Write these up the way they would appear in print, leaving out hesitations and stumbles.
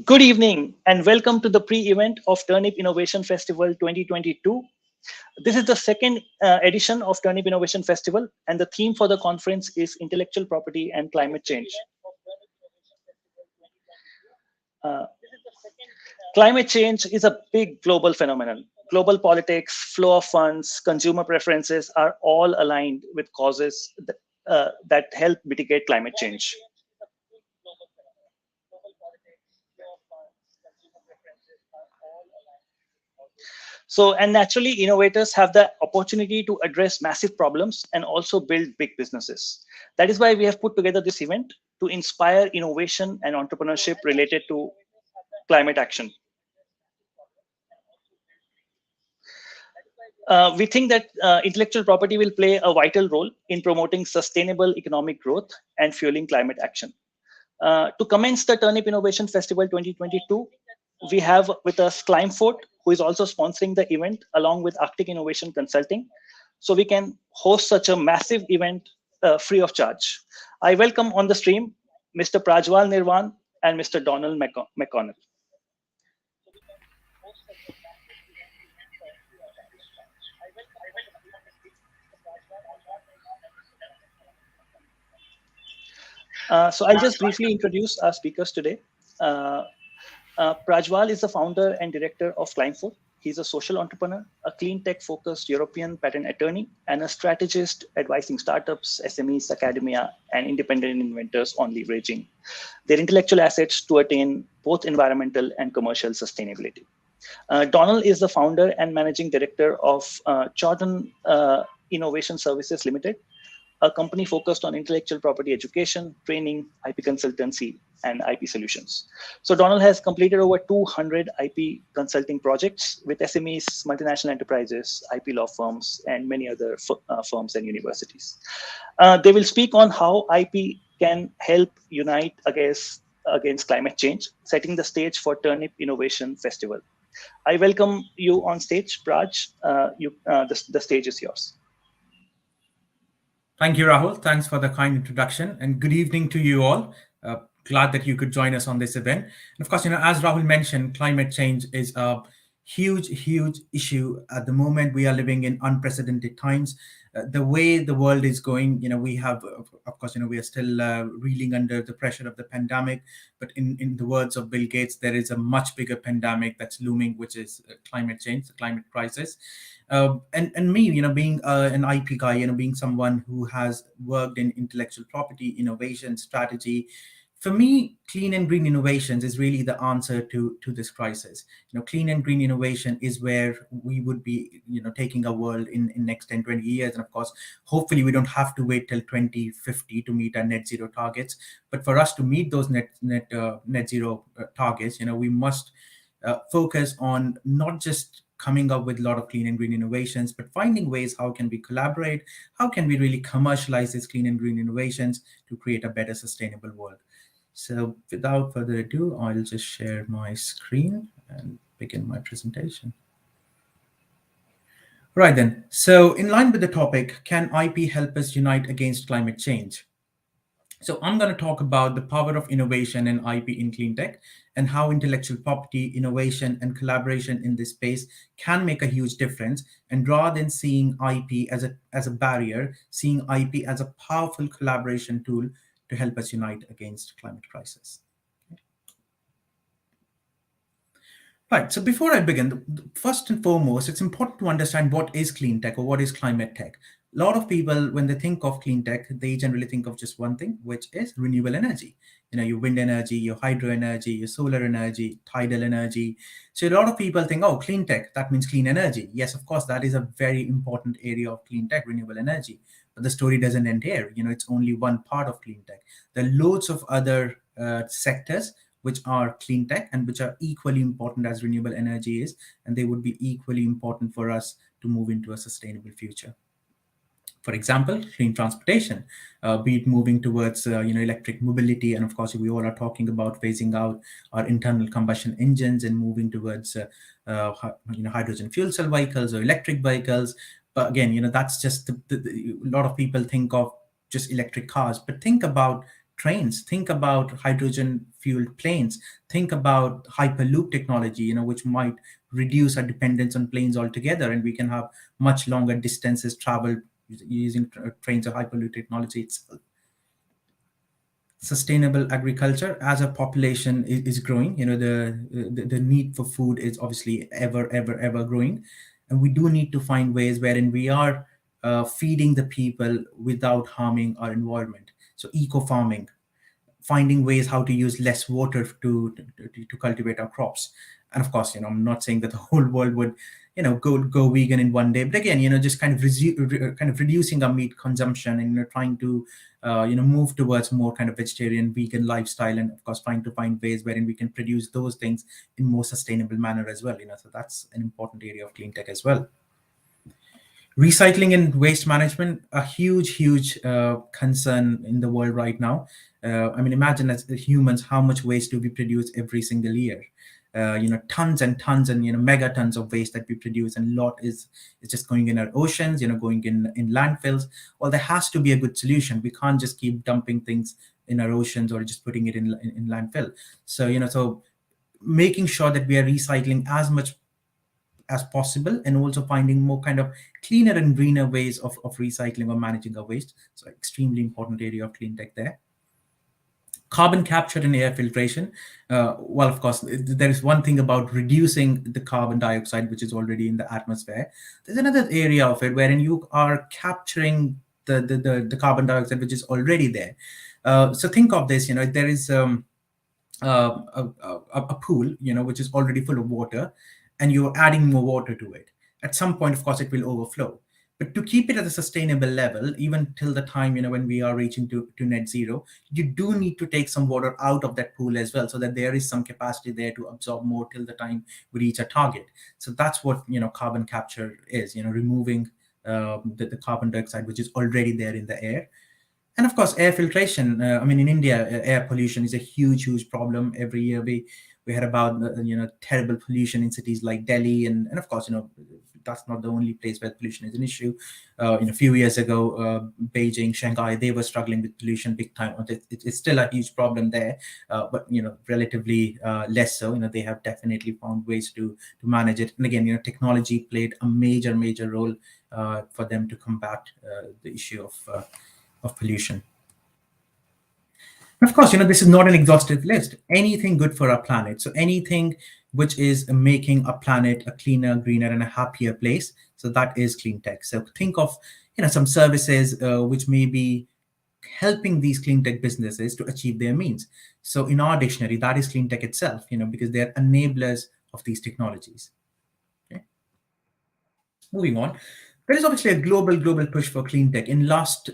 Good evening and welcome to the pre-event of Turnip Innovation Festival 2022. This is the second edition of Turnip Innovation Festival, and the theme for the conference is intellectual property and climate change. Uh, Climate change is a big global phenomenon. Global politics, flow of funds, consumer preferences are all aligned with causes that help mitigate climate change. And naturally, innovators have the opportunity to address massive problems and also build big businesses. That is why we have put together this event to inspire innovation and entrepreneurship related to climate action. We think that intellectual property will play a vital role in promoting sustainable economic growth and fueling climate action. To commence the Turnip Innovation Festival 2022, we have with us Climefort, who is also sponsoring the event along with Arctic Innovation Consulting. So we can host such a massive event free of charge. I welcome on the stream Mr. Prajwal Nirwan and Mr. Donal McConnell. So I'll just briefly introduce our speakers today. Uh, Prajwal is the founder and director of Climefort. He's a social entrepreneur, a clean tech focused European patent attorney, and a strategist advising startups, SMEs, academia, and independent inventors on leveraging their intellectual assets to attain both environmental and commercial sustainability. Donal is the founder and managing director of Jordan Innovation Services Limited, a company focused on intellectual property education, training, IP consultancy, and IP solutions. So Donal has completed over 200 IP consulting projects with SMEs, multinational enterprises, IP law firms, and many other firms and universities. They will speak on how IP can help unite against climate change, setting the stage for Turnip Innovation Festival. I welcome you on stage, Praj. The stage is yours. Thank you, Rahul. Thanks for the kind introduction, and good evening to you all. Glad that you could join us on this event. And of course, as Rahul mentioned, climate change is a huge issue at the moment. We are living in unprecedented times. The way the world is going, we have, of course, we are still reeling under the pressure of the pandemic. But in the words of Bill Gates, there is a much bigger pandemic that's looming, which is climate change, the climate crisis. And me, being an IP guy, being someone who has worked in intellectual property, innovation, strategy, for me, clean and green innovations is really the answer to this crisis. Clean and green innovation is where we would be, taking a world in next 10, 20 years. And of course, hopefully we don't have to wait till 2050 to meet our net zero targets. But for us to meet those net zero targets, we must focus on not just coming up with a lot of clean and green innovations, but finding ways how can we collaborate, how can we really commercialize these clean and green innovations to create a better sustainable world. So without further ado, I'll just share my screen and begin my presentation. Right then, so in line with the topic, can IP help us unite against climate change? So I'm going to talk about the power of innovation and IP in clean tech and how intellectual property, innovation, and collaboration in this space can make a huge difference. And rather than seeing IP as a barrier, seeing IP as a powerful collaboration tool to help us unite against climate crisis. Right, so before I begin, first and foremost, it's important to understand what is clean tech or what is climate tech. A lot of people, when they think of clean tech, they generally think of just one thing, which is renewable energy. Your wind energy, your hydro energy, your solar energy, tidal energy. So a lot of people think, oh, clean tech, that means clean energy. Yes, of course, that is a very important area of clean tech, renewable energy. But the story doesn't end here. It's only one part of clean tech. There are loads of other sectors which are clean tech and which are equally important as renewable energy is, and they would be equally important for us to move into a sustainable future. For example, clean transportation, be it moving towards electric mobility, and of course we all are talking about phasing out our internal combustion engines and moving towards hydrogen fuel cell vehicles or electric vehicles. But again, that's just a lot of people think of just electric cars, but think about trains, think about hydrogen fueled planes, think about hyperloop technology, which might reduce our dependence on planes altogether, and we can have much longer distances traveled using trains or hyperloop technology itself. Sustainable agriculture, as a population is growing, the need for food is obviously ever growing, and we do need to find ways wherein we are feeding the people without harming our environment. So eco farming, finding ways how to use less water to cultivate our crops. And of course, I'm not saying that the whole world would, go vegan in one day, but again, just kind of kind of reducing our meat consumption, and trying to move towards more kind of vegetarian, vegan lifestyle, and of course trying to find ways wherein we can produce those things in more sustainable manner as well. So that's an important area of clean tech as well. Recycling and waste management, a huge concern in the world right now. I mean, imagine as humans, how much waste do we produce every single year? Tons and tons and megatons of waste that we produce, and a lot is just going in our oceans, going in landfills. Well, there has to be a good solution. We can't just keep dumping things in our oceans or just putting it in landfill. So so making sure that we are recycling as much as possible, and also finding more kind of cleaner and greener ways of recycling or managing our waste. So extremely important area of clean tech there. Carbon capture and air filtration. Well, of course, there is one thing about reducing the carbon dioxide, which is already in the atmosphere. There's another area of it wherein you are capturing the carbon dioxide which is already there. So think of this, there is a pool, which is already full of water, and you're adding more water to it. At some point, of course, it will overflow. But to keep it at a sustainable level, even till the time, when we are reaching to net zero, you do need to take some water out of that pool as well, so that there is some capacity there to absorb more till the time we reach a target. So that's what, carbon capture is, removing the carbon dioxide, which is already there in the air. And of course, air filtration. I mean, in India, air pollution is a huge problem. Every year, we had about terrible pollution in cities like Delhi, and of course, that's not the only place where pollution is an issue. A few years ago, Beijing, Shanghai, they were struggling with pollution big time. It's still a huge problem there, but relatively less so. They have definitely found ways to manage it. And again, technology played a major role for them to combat the issue of pollution. And of course, this is not an exhaustive list. Anything good for our planet. So anything which is making our planet a cleaner, greener, and a happier place. So that is clean tech. So think of some services which may be helping these clean tech businesses to achieve their means. So in our dictionary, that is clean tech itself. Because they're enablers of these technologies. Okay. Moving on. There is obviously a global push for clean tech. In last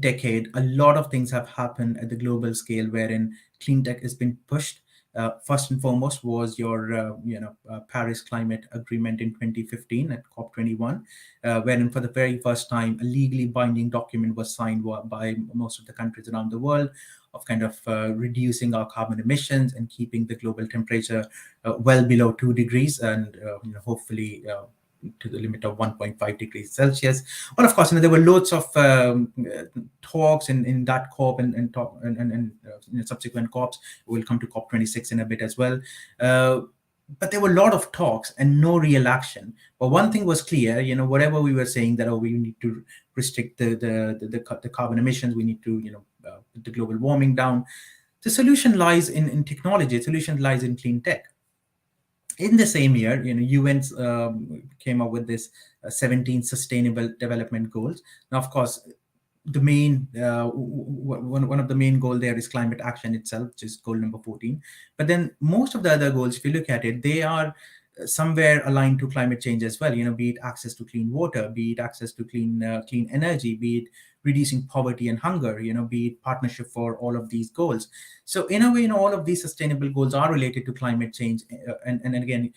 decade, a lot of things have happened at the global scale wherein clean tech has been pushed. First and foremost was your Paris Climate Agreement in 2015 at COP21, wherein for the very first time a legally binding document was signed by most of the countries around the world of kind of reducing our carbon emissions and keeping the global temperature well below 2 degrees, and hopefully to the limit of 1.5 degrees Celsius. Well, of course, there were loads of talks in that COP and subsequent COPs. We'll come to COP26 in a bit as well. But there were a lot of talks and no real action. But one thing was clear, whatever we were saying that we need to restrict the carbon emissions, we need to put the global warming down. The solution lies in technology. The solution lies in clean tech. In the same year, UN came up with this 17 Sustainable Development Goals. Now, of course, the main one of the main goal there is climate action itself, which is goal number 14. But then most of the other goals, if you look at it, they are somewhere aligned to climate change as well. Be it access to clean water, be it access to clean energy, be it reducing poverty and hunger, be it partnership for all of these goals. So in a way, all of these sustainable goals are related to climate change. And again,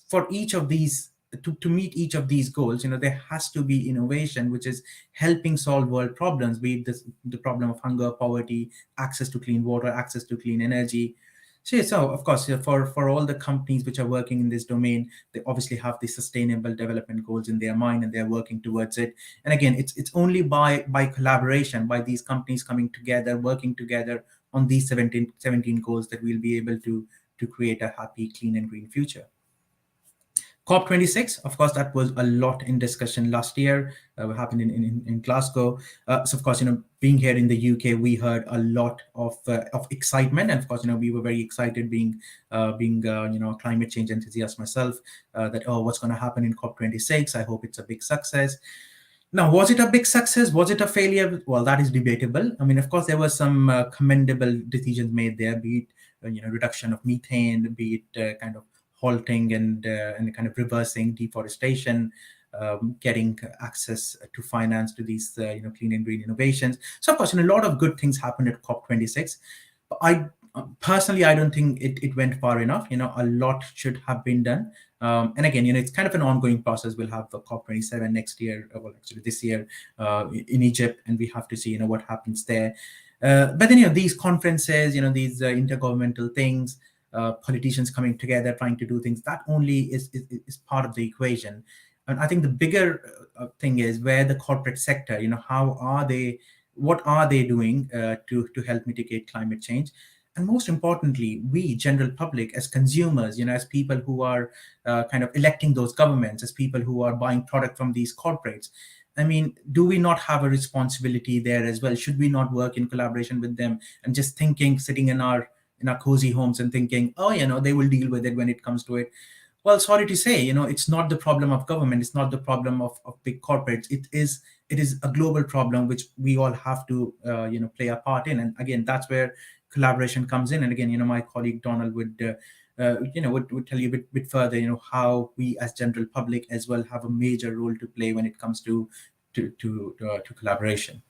for each of these, to meet each of these goals, there has to be innovation, which is helping solve world problems, be it the problem of hunger, poverty, access to clean water, access to clean energy. So of course, for all the companies which are working in this domain, they obviously have the sustainable development goals in their mind, and they're working towards it. And again, it's only by collaboration, by these companies coming together, working together on these 17 goals, that we'll be able to create a happy, clean, and green future. COP26, of course, that was a lot in discussion last year. What happened in Glasgow. So, of course, being here in the UK, we heard a lot of excitement, and of course, we were very excited being a climate change enthusiast myself. That, oh, what's going to happen in COP26? I hope it's a big success. Now, was it a big success? Was it a failure? Well, that is debatable. I mean, of course, there were some commendable decisions made there, be it reduction of methane, be it kind of halting and kind of reversing deforestation, getting access to finance to these clean and green innovations. So, of course, a lot of good things happened at COP26. But I personally, I don't think it went far enough. A lot should have been done. And again, it's kind of an ongoing process. We'll have the COP27 next year, well, actually this year, in Egypt, and we have to see, what happens there. But then, these conferences, these intergovernmental things, politicians coming together, trying to do things, that only is part of the equation. And I think the bigger thing is where the corporate sector, how are they, what are they doing to help mitigate climate change? And most importantly, we general public as consumers, as people who are kind of electing those governments, as people who are buying product from these corporates, I mean, do we not have a responsibility there as well? Should we not work in collaboration with them, and just thinking, sitting in our cozy homes and thinking, oh, they will deal with it when it comes to it? Well, sorry to say, it's not the problem of government. It's not the problem of big corporates. It is a global problem which we all have to play a part in. And again, that's where collaboration comes in. And again, my colleague Donal would tell you a bit further, how we as general public as well have a major role to play when it comes to collaboration.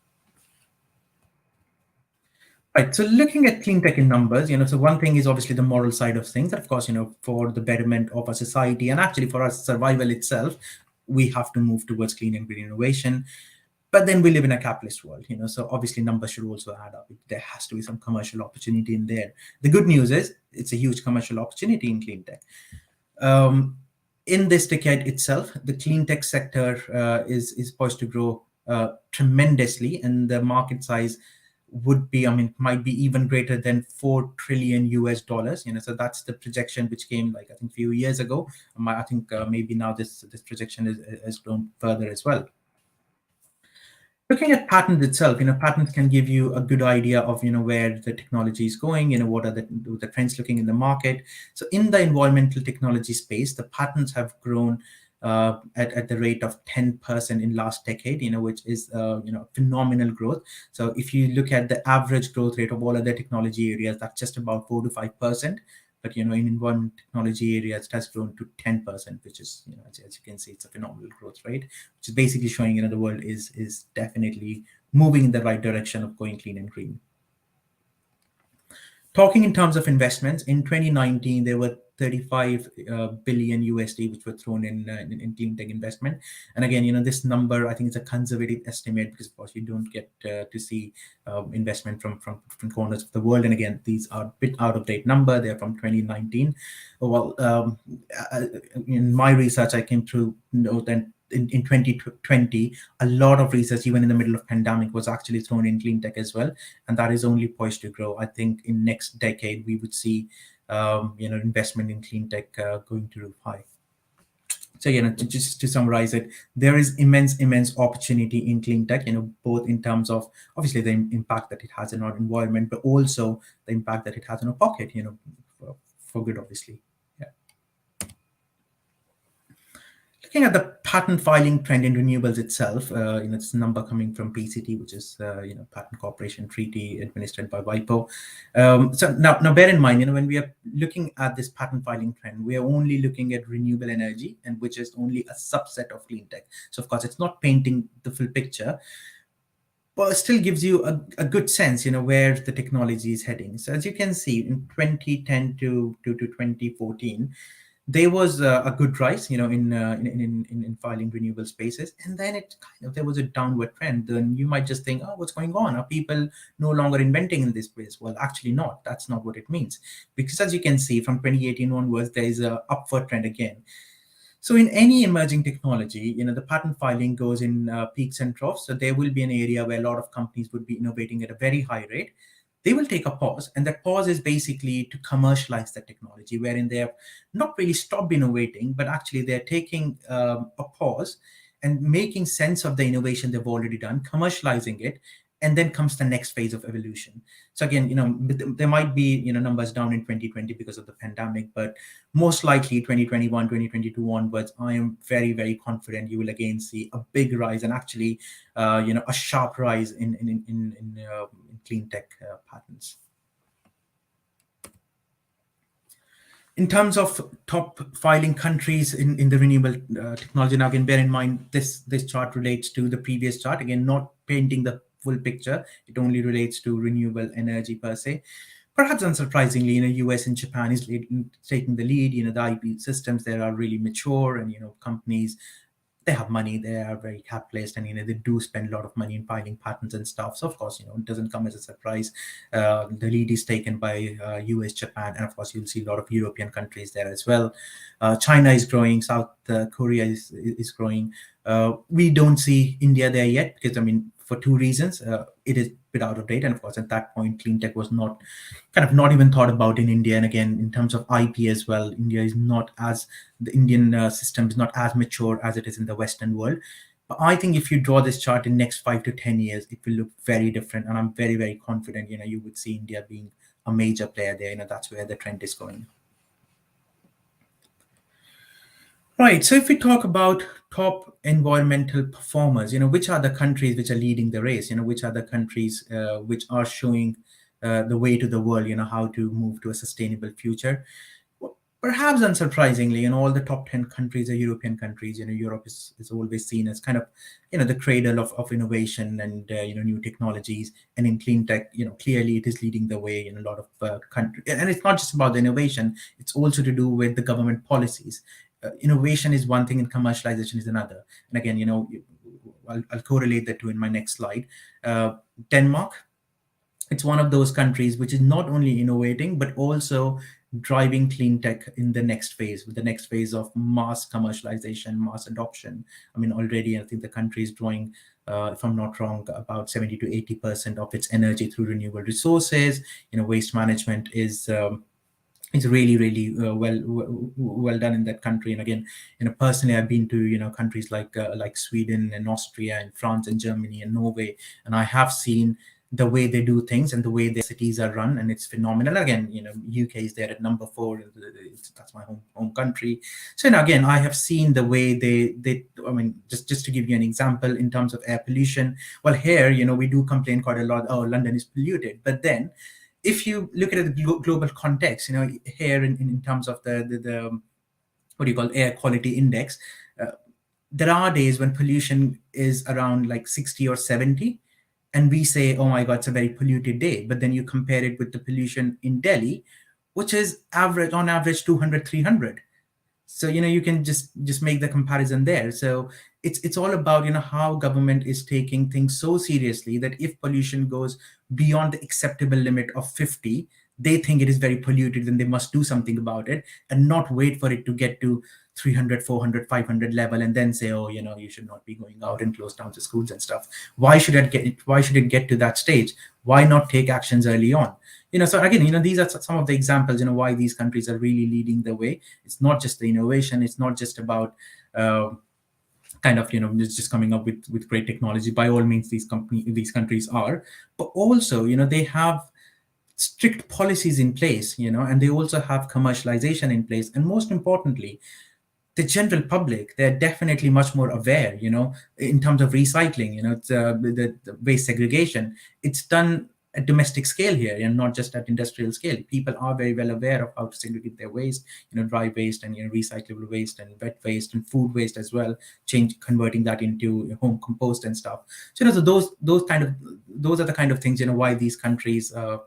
Right. So looking at clean tech in numbers, so one thing is obviously the moral side of things. Of course, for the betterment of our society and actually for our survival itself, we have to move towards clean and green innovation. But then we live in a capitalist world, so obviously numbers should also add up. There has to be some commercial opportunity in there. The good news is it's a huge commercial opportunity in clean tech. In this decade itself, the clean tech sector is poised to grow tremendously, and the market size would be, might be even greater than 4 trillion US dollars. So that's the projection which came, like, I think a few years ago. I think maybe now this projection has grown further as well. Looking at patents itself, patents can give you a good idea of, where the technology is going, what are the trends looking in the market. So in the environmental technology space, the patents have grown at the rate of 10% in last decade, which is phenomenal growth. So if you look at the average growth rate of all other technology areas, that's just about 4 to 5%. But in environment technology areas, it has grown to 10%, which is, as you can see, it's a phenomenal growth rate, which is basically showing the world is definitely moving in the right direction of going clean and green. Talking in terms of investments, in 2019 there were 35 billion USD which were thrown in clean tech investment. And again, this number, I think, is a conservative estimate, because of course you don't get to see investment from different corners of the world. And again, these are a bit out of date number. They're from 2019. Well, in my research, I came to know that in 2020, a lot of research, even in the middle of pandemic, was actually thrown in clean tech as well, and that is only poised to grow. I think in next decade we would see investment in clean tech going to roof high. So just to summarize it, there is immense opportunity in clean tech, both in terms of obviously the impact that it has in our environment, but also the impact that it has in our pocket, for good, obviously. Looking at the patent filing trend in renewables itself, it's a number coming from PCT, which is Patent Cooperation Treaty administered by WIPO. So now bear in mind, when we are looking at this patent filing trend, we are only looking at renewable energy, and which is only a subset of clean tech. So of course, it's not painting the full picture, but it still gives you a good sense, where the technology is heading. So as you can see, in 2010 to 2014. there was a good rise, in filing renewable spaces, and then it kind of there was a downward trend. Then you might just think, oh, what's going on? Are people no longer inventing in this space? Well, actually, not. That's not what it means, because as you can see from 2018 onwards, there is a upward trend again. So in any emerging technology, the patent filing goes in peaks and troughs. So there will be an area where a lot of companies would be innovating at a very high rate. They will take a pause, and that pause is basically to commercialize the technology, wherein they have not really stopped innovating, but actually they're taking a pause and making sense of the innovation they've already done, commercializing it, and then comes the next phase of evolution. So again, there might be numbers down in 2020 because of the pandemic, but most likely 2021, 2022 onwards, I am very, very confident you will again see a big rise, and actually a sharp rise in clean tech patents. In terms of top filing countries in the renewable technology, now again, bear in mind this chart relates to the previous chart. Again, not painting the full picture. It only relates to renewable energy per se. Perhaps unsurprisingly, US and Japan is taking the lead. The IP systems there are really mature, and companies, they have money, they are very capitalist, and they do spend a lot of money in filing patents and stuff. So of course, it doesn't come as a surprise. The lead is taken by US, Japan, and of course you'll see a lot of European countries there as well. China is growing, South Korea is growing. We don't see India there yet, because for two reasons. It is a bit out of date, and of course at that point Cleantech was not even thought about in India. And again, in terms of IP as well, the Indian system is not as mature as it is in the Western world. But I think if you draw this chart in next 5 to 10 years, it will look very different, and I'm very, very confident you would see India being a major player there. That's where the trend is going. Right. So if we talk about top environmental performers, which are the countries which are leading the race? Which are the countries which are showing the way to the world? How to move to a sustainable future. Well, perhaps unsurprisingly, all the top 10 countries are European countries. Europe is always seen as kind of, the cradle of innovation and, new technologies. And in clean tech, clearly it is leading the way in a lot of countries. And it's not just about the innovation, it's also to do with the government policies. Innovation is one thing and commercialization is another. And again, I'll correlate that to in my next slide. Denmark, it's one of those countries which is not only innovating, but also driving clean tech in the next phase, with the next phase of mass commercialization, mass adoption. Already I think the country is drawing, if I'm not wrong, about 70 to 80% of its energy through renewable resources. Waste management is it's really, really well done in that country. And again, personally, I've been to countries like Sweden and Austria and France and Germany and Norway, and I have seen the way they do things and the way their cities are run, and it's phenomenal. Again, UK is there at number 4. That's my home country. So again, I have seen the way they. Just to give you an example, in terms of air pollution. Well, here, we do complain quite a lot. Oh, London is polluted, but then, if you look at the global context, here in terms of the what do you call air quality index, there are days when pollution is around like 60 or 70, and we say, oh my God, it's a very polluted day. But then you compare it with the pollution in Delhi, which is on average 200, 300. So you can just make the comparison there. So it's all about how government is taking things so seriously that if pollution goes beyond the acceptable limit of 50, they think it is very polluted, then they must do something about it, and not wait for it to get to 300, 400, 500 level and then say, oh, you should not be going out and close down the schools and stuff. Why should it get to that stage? Why not take actions early on? So again, these are some of the examples, why these countries are really leading the way. It's not just the innovation. It's not just about just coming up with great technology. By all means, these countries are, but also, they have strict policies in place, and they also have commercialization in place. And most importantly, the general public, they're definitely much more aware, in terms of recycling, it's, the waste segregation. It's done at domestic scale here and not just at industrial scale. People are very well aware of how to segregate their waste, dry waste and recyclable waste and wet waste and food waste as well, converting that into home compost and stuff. So, so those are the kind of things, why these countries are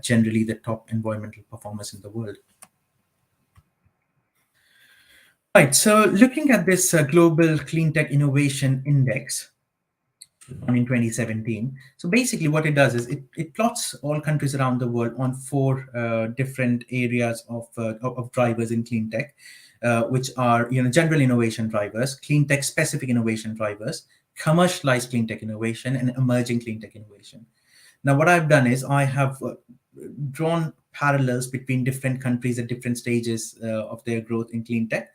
generally the top environmental performers in the world. Right. So looking at this global clean tech innovation index in 2017. So basically, what it does is it plots all countries around the world on four different areas of drivers in clean tech, which are general innovation drivers, clean tech specific innovation drivers, commercialized clean tech innovation, and emerging clean tech innovation. Now, what I've done is I have drawn parallels between different countries at different stages of their growth in clean tech.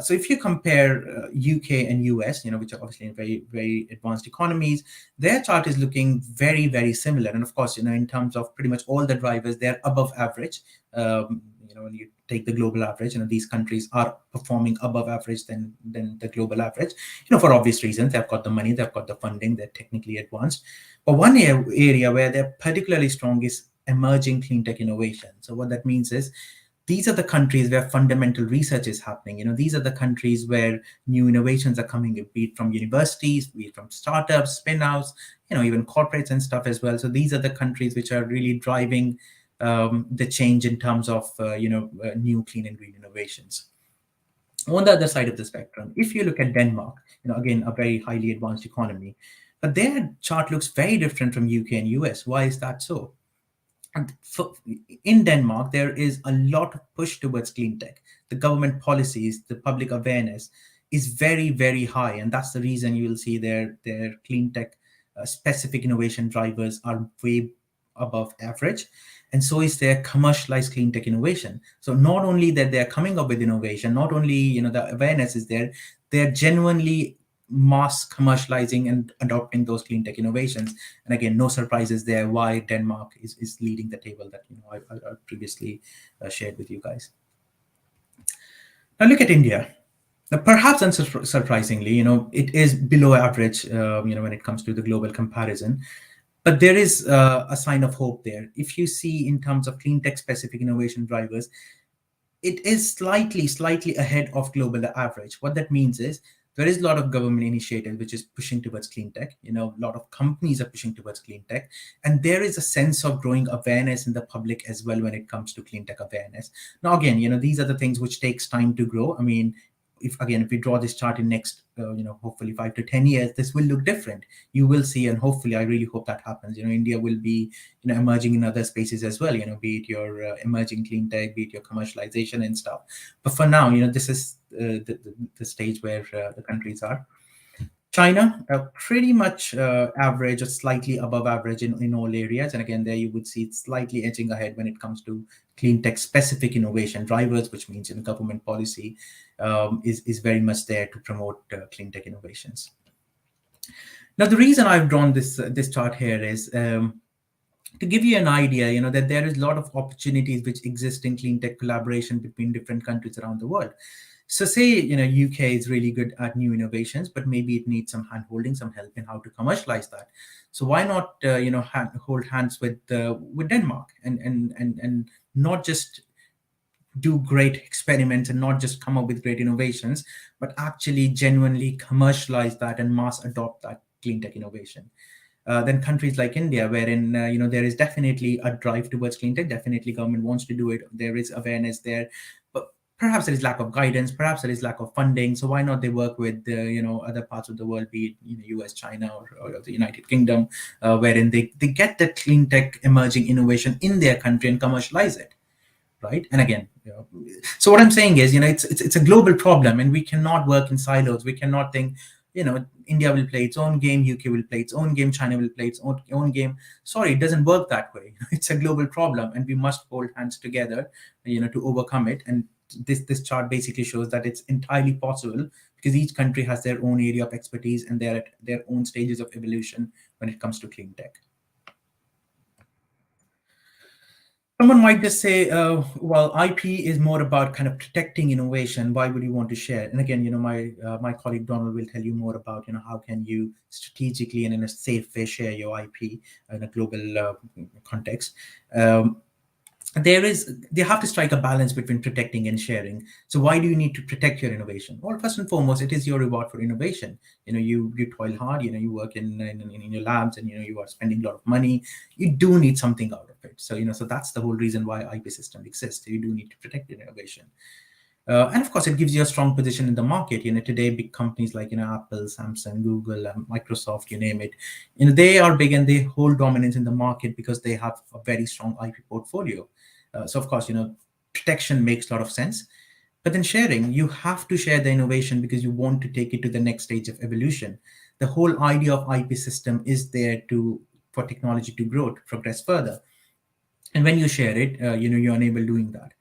So if you compare UK and US, which are obviously very, very advanced economies, their chart is looking very, very similar. And of course, in terms of pretty much all the drivers, they're above average. When you take the global average, these countries are performing above average than the global average. For obvious reasons, they've got the money, they've got the funding, they're technically advanced. But one area where they're particularly strong is emerging clean tech innovation. So what that means is these are the countries where fundamental research is happening. These are the countries where new innovations are coming, be it from universities, be it from startups, spin-outs, even corporates and stuff as well. So these are the countries which are really driving the change in terms of new clean and green innovations. On the other side of the spectrum, if you look at Denmark, again, a very highly advanced economy, but their chart looks very different from UK and US. Why is that so? And in Denmark, there is a lot of push towards clean tech. The government policies, the public awareness is very, very high, and that's the reason you will see their clean tech specific innovation drivers are way above average, and so is their commercialized clean tech innovation. So not only that they're coming up with innovation, not only the awareness is there, they're genuinely mass commercializing and adopting those clean tech innovations. And again, no surprises there why Denmark is leading the table that I previously shared with you guys. Now look at India. Now, perhaps unsurprisingly, it is below average, when it comes to the global comparison. But there is a sign of hope there. If you see in terms of clean tech specific innovation drivers, it is slightly ahead of global average. What that means is there is a lot of government initiative which is pushing towards clean tech. A lot of companies are pushing towards clean tech, and there is a sense of growing awareness in the public as well when it comes to clean tech awareness. Now, again, these are the things which takes time to grow. I mean, if we draw this chart in next hopefully 5 to 10 years, this will look different. You will see, and hopefully I really hope that happens. India will be emerging in other spaces as well, be it your emerging clean tech, be it your commercialization and stuff. But for now, this is the stage where the countries are. China, pretty much average or slightly above average in all areas. And again, there you would see it's slightly edging ahead when it comes to clean tech specific innovation drivers, which means government policy is very much there to promote clean tech innovations. Now, the reason I've drawn this chart here is to give you an idea, that there is a lot of opportunities which exist in clean tech collaboration between different countries around the world. So say, UK is really good at new innovations, but maybe it needs some hand holding, some help in how to commercialize that. So why not, hold hands with Denmark and not just do great experiments and not just come up with great innovations, but actually genuinely commercialize that and mass adopt that clean tech innovation. Then countries like India, wherein there is definitely a drive towards clean tech, definitely government wants to do it. There is awareness there, but perhaps there is lack of guidance, perhaps there is lack of funding. So why not they work with other parts of the world, be it US, China, or the United Kingdom, wherein they get that clean tech emerging innovation in their country and commercialize it. Right. And again, so what I'm saying is, it's a global problem, and we cannot work in silos. We cannot think, India will play its own game, UK will play its own game, China will play its own game. Sorry, it doesn't work that way. It's a global problem, and we must hold hands together, to overcome it. And this chart basically shows that it's entirely possible, because each country has their own area of expertise and they're at their own stages of evolution when it comes to clean tech. Someone might just say, well, IP is more about kind of protecting innovation. Why would you want to share? And again, my colleague Donal will tell you more about, how can you strategically and in a safe way share your IP in a global context. They have to strike a balance between protecting and sharing. So why do you need to protect your innovation? Well, first and foremost, it is your reward for innovation. You toil hard, you work in your labs, and you are spending a lot of money. You do need something out of it. So so that's the whole reason why IP system exists. You do need to protect your innovation. And of course, it gives you a strong position in the market. Today big companies like Apple, Samsung, Google, Microsoft, you name it, they are big and they hold dominance in the market because they have a very strong IP portfolio. So of course, protection makes a lot of sense. But then sharing, you have to share the innovation because you want to take it to the next stage of evolution. The whole idea of IP system is there to for technology to grow, to progress further. And when you share it, you enable doing that.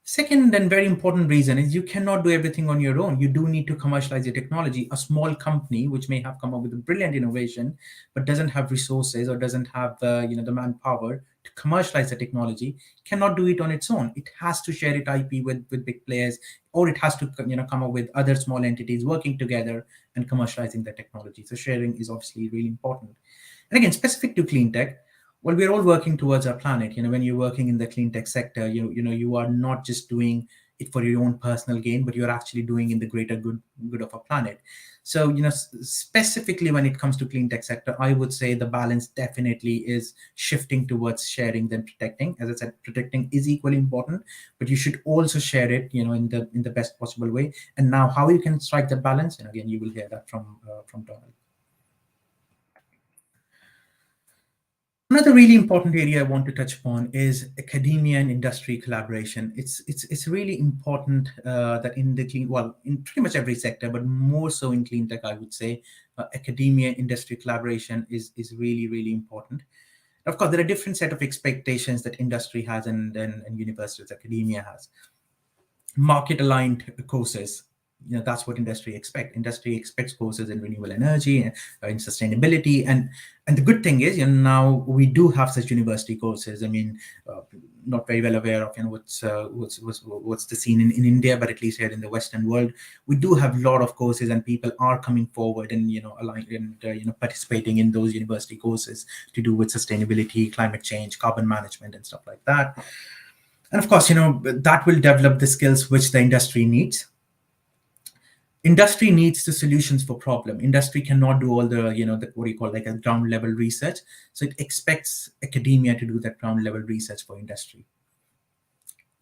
Second and very important reason is you cannot do everything on your own. You do need to commercialize your technology. A small company which may have come up with a brilliant innovation but doesn't have resources or doesn't have the manpower to commercialize the technology cannot do it on its own. It has to share its IP with big players, or it has to come up with other small entities working together and commercializing the technology. So sharing is obviously really important. And again, specific to clean tech, well, we're all working towards our planet. When you're working in the clean tech sector, you are not just doing it for your own personal gain, but you're actually doing in the greater good of our planet. So, specifically when it comes to clean tech sector, I would say the balance definitely is shifting towards sharing than protecting. As I said, protecting is equally important, but you should also share it, in the best possible way. And now, how you can strike that balance, and again, you will hear that from Donal. Another really important area I want to touch upon is academia and industry collaboration. It's really important that in the in pretty much every sector, but more so in clean tech, I would say, academia and industry collaboration is really important. Of course, there are different set of expectations that industry has and universities, academia has. Market aligned courses, that's what industry expects courses in renewable energy, in sustainability. And the good thing is, now we do have such university courses. I mean, not very well aware of what's the scene in India, but at least here in the Western world, we do have a lot of courses, and people are coming forward and aligned and participating in those university courses to do with sustainability, climate change, carbon management, and stuff like that. And of course, that will develop the skills which the industry needs. Industry needs the solutions for problem. Industry cannot do all what do you call, like a ground level research. So it expects academia to do that ground level research for industry.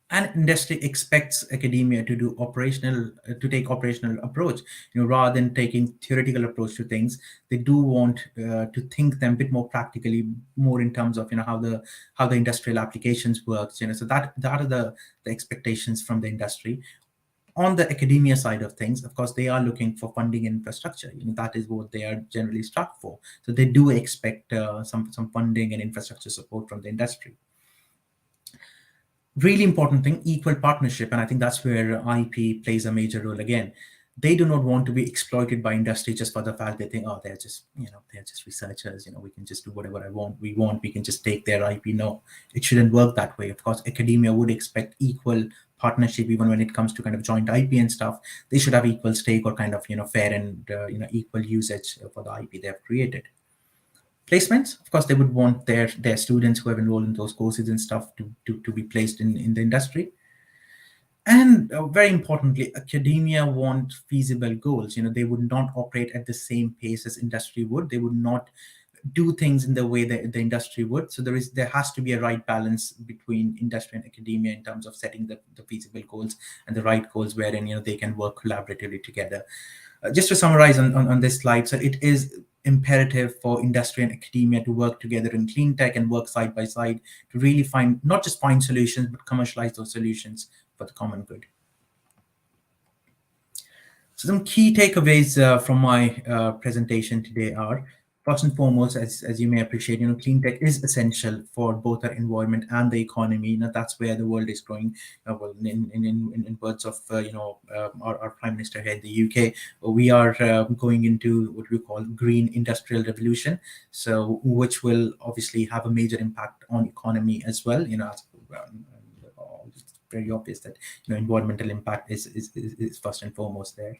And industry expects academia to do to take operational approach, rather than taking theoretical approach to things. They do want to think them a bit more practically, more in terms of how the industrial applications works. So that are the expectations from the industry. On the academia side of things, of course, they are looking for funding and infrastructure. That is what they are generally struck for. So they do expect some funding and infrastructure support from the industry. Really important thing, equal partnership. And I think that's where IP plays a major role again. They do not want to be exploited by industry just for the fact they think, oh, they're just researchers, we can just do whatever we can just take their IP. No, it shouldn't work that way. Of course, academia would expect equal partnership. Even when it comes to kind of joint IP and stuff, they should have equal stake, or kind of fair and equal usage for the IP they have created. Placements, of course, they would want their students who have enrolled in those courses and stuff to be placed in the industry. And very importantly, academia want feasible goals. They would not operate at the same pace as industry would. They would not do things in the way that the industry would. So there has to be a right balance between industry and academia in terms of setting the feasible goals and the right goals wherein they can work collaboratively together. Just to summarize on this slide, so it is imperative for industry and academia to work together in clean tech and work side by side to really not just find solutions, but commercialize those solutions for the common good. So some key takeaways from my presentation today are, first and foremost, as you may appreciate, clean tech is essential for both our environment and the economy. That's where the world is going. Well, in words of our Prime Minister here in the UK, we are going into what we call green industrial revolution. So which will obviously have a major impact on economy as well. It's very obvious that environmental impact is first and foremost there.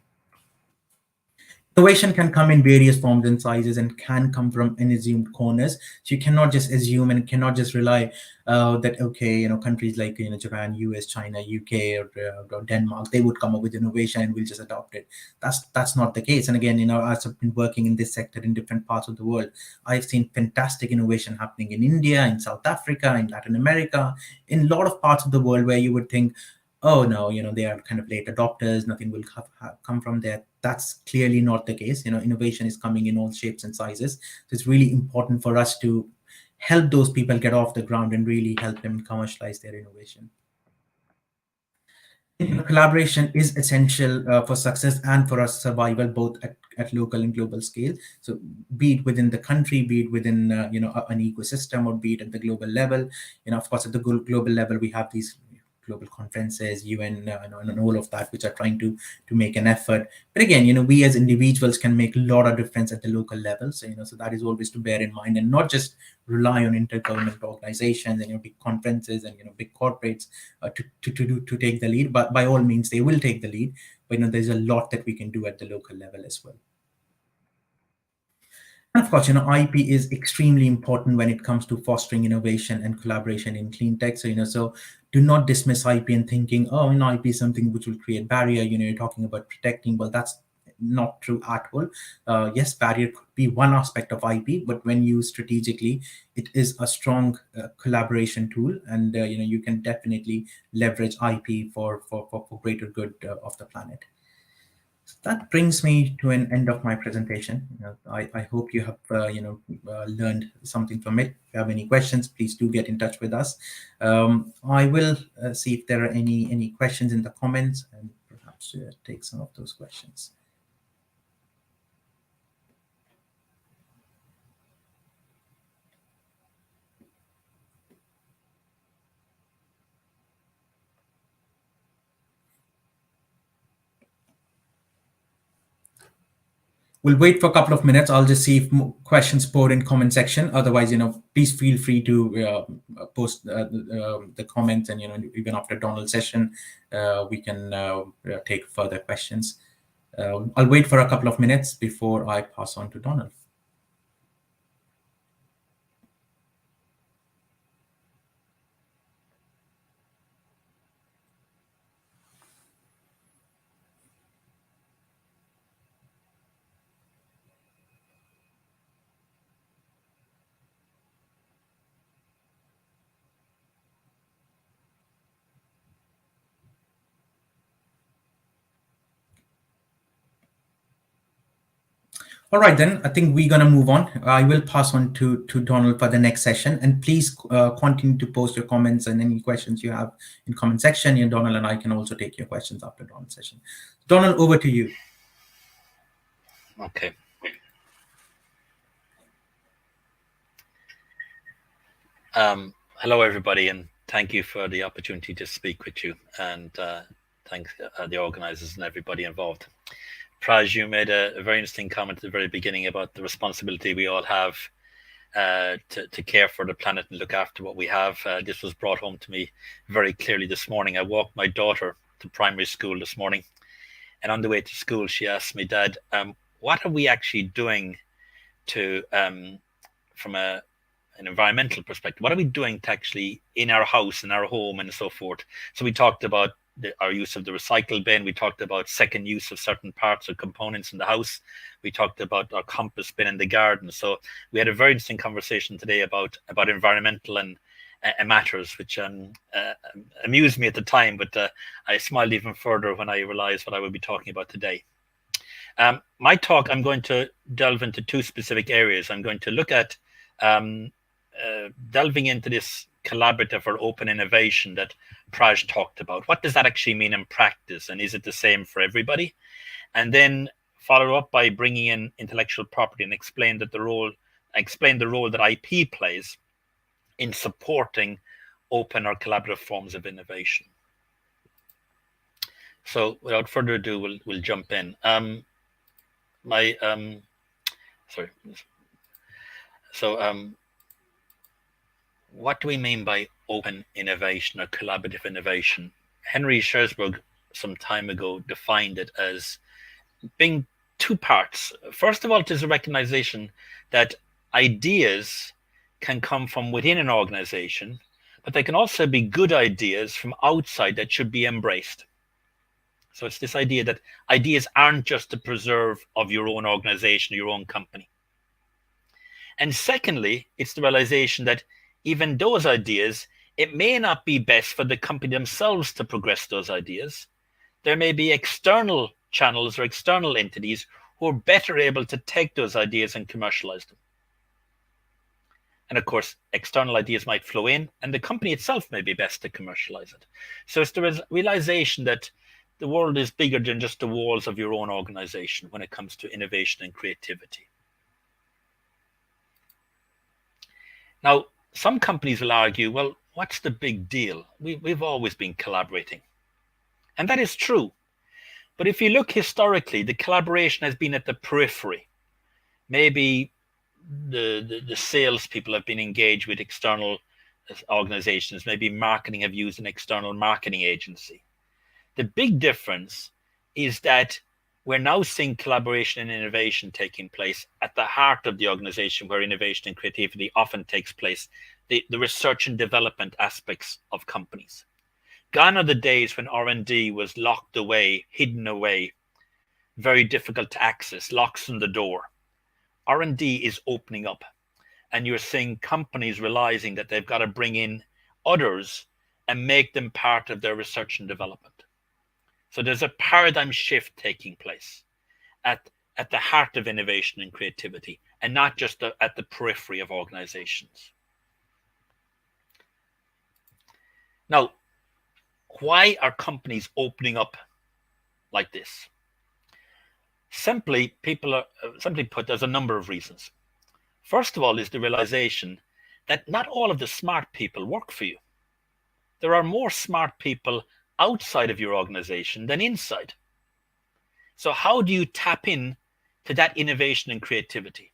Innovation can come in various forms and sizes and can come from unassumed corners. So you cannot just assume and cannot just rely that, okay, countries like Japan, US, China, UK, or Denmark, they would come up with innovation and we'll just adopt it. That's not the case. And again, as I've been working in this sector in different parts of the world, I've seen fantastic innovation happening in India, in South Africa, in Latin America, in a lot of parts of the world where you would think, oh no, they are kind of late adopters, nothing will come from there. That's clearly not the case. Innovation is coming in all shapes and sizes. So it's really important for us to help those people get off the ground and really help them commercialize their innovation. Collaboration is essential for success and for our survival, both at local and global scale. So, be it within the country, be it within an ecosystem, or be it at the global level. Of course, at the global level, we have these global conferences, UN, and all of that, which are trying to make an effort. But again, we as individuals can make a lot of difference at the local level. So that is always to bear in mind, and not just rely on intergovernmental organizations and big conferences and big corporates to take the lead. But by all means, they will take the lead. But there's a lot that we can do at the local level as well. And of course, IP is extremely important when it comes to fostering innovation and collaboration in clean tech. So do not dismiss IP and thinking, oh, IP is something which will create barrier. You're talking about protecting. Well, that's not true at all. Yes, barrier could be one aspect of IP, but when used strategically, it is a strong collaboration tool, and you can definitely leverage IP for greater good of the planet. So that brings me to an end of my presentation. I hope you have learned something from it. If you have any questions, please do get in touch with us. I will see if there are any questions in the comments, and perhaps take some of those questions. We'll wait for a couple of minutes. I'll just see if questions pour in comment section. Otherwise, please feel free to post the comments, and even after Donal's session, we can take further questions. I'll wait for a couple of minutes before I pass on to Donal. All right, then I think we're going to move on. I will pass on to Donal for the next session. And please continue to post your comments and any questions you have in comment section. Donal and I can also take your questions after Donal's session. Donal, over to you. Okay. Hello, everybody, and thank you for the opportunity to speak with you. And thanks the organizers and everybody involved. Praj, you made a very interesting comment at the very beginning about the responsibility we all have to care for the planet and look after what we have. This was brought home to me very clearly this morning. I walked my daughter to primary school this morning, and on the way to school, she asked me, Dad, what are we actually doing to, from an environmental perspective, what are we doing to actually in our house, in our home, and so forth? So we talked about our use of the recycle bin. We talked about second use of certain parts or components in the house. We talked about our compost bin in the garden. So we had a very interesting conversation today about environmental and matters, which amused me at the time, but I smiled even further when I realized what I would be talking about today. My talk, I'm going to delve into two specific areas. I'm going to look at delving into this collaborative or open innovation that Praj talked about. What does that actually mean in practice, and is it the same for everybody? And then follow up by bringing in intellectual property and explain the role that IP plays in supporting open or collaborative forms of innovation. So without further ado, we'll jump in. What do we mean by open innovation or collaborative innovation? Henry Shersberg some time ago defined it as being two parts. First of all, it is a recognition that ideas can come from within an organization, but they can also be good ideas from outside that should be embraced. So it's this idea that ideas aren't just the preserve of your own organization or your own company. And secondly, it's the realization that even those ideas It may not be best for the company themselves to progress those ideas. There may be external channels or external entities who are better able to take those ideas and commercialize them. And of course, external ideas might flow in, and the company itself may be best to commercialize it. So it's the realization that the world is bigger than just the walls of your own organization when it comes to innovation and creativity. Now, some companies will argue, well, what's the big deal? We've always been collaborating. And that is true. But if you look historically, the collaboration has been at the periphery. Maybe the salespeople have been engaged with external organizations. Maybe marketing have used an external marketing agency. The big difference is that we're now seeing collaboration and innovation taking place at the heart of the organization, where innovation and creativity often takes place, the research and development aspects of companies. Gone are the days when R&D was locked away, hidden away, very difficult to access, locks on the door. R&D is opening up, and you're seeing companies realizing that they've got to bring in others and make them part of their research and development. So there's a paradigm shift taking place at the heart of innovation and creativity, and not just at the periphery of organizations. Now, why are companies opening up like this? Simply put, there's a number of reasons. First of all is the realization that not all of the smart people work for you. There are more smart people outside of your organization than inside. So how do you tap in to that innovation and creativity?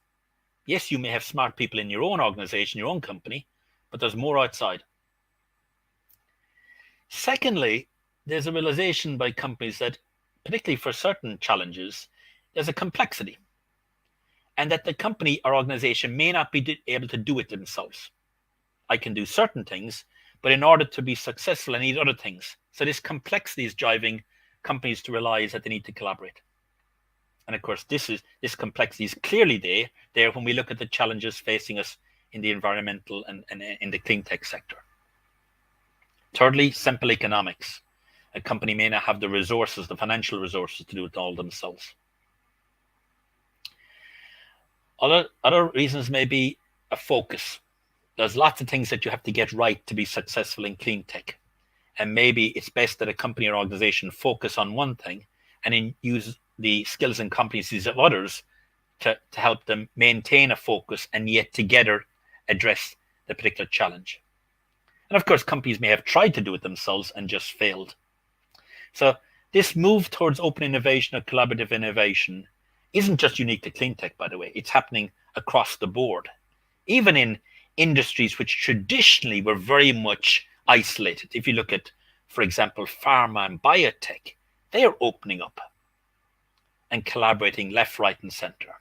Yes, you may have smart people in your own organization, your own company, but there's more outside. Secondly, there's a realization by companies that, particularly for certain challenges, there's a complexity, and that the company or organization may not be able to do it themselves. I can do certain things, but in order to be successful, I need other things. So this complexity is driving companies to realize that they need to collaborate. And of course, this complexity is clearly there when we look at the challenges facing us in the environmental and in the clean tech sector. Thirdly, simple economics. A company may not have the resources, the financial resources, to do it all themselves. Other reasons may be a focus. There's lots of things that you have to get right to be successful in clean tech. And maybe it's best that a company or organization focus on one thing and then use the skills and competencies of others to help them maintain a focus and yet together address the particular challenge. And of course, companies may have tried to do it themselves and just failed. So this move towards open innovation or collaborative innovation isn't just unique to clean tech, by the way. It's happening across the board. Even in industries which traditionally were very much isolated. If you look at, for example, pharma and biotech, they are opening up and collaborating left, right, and center.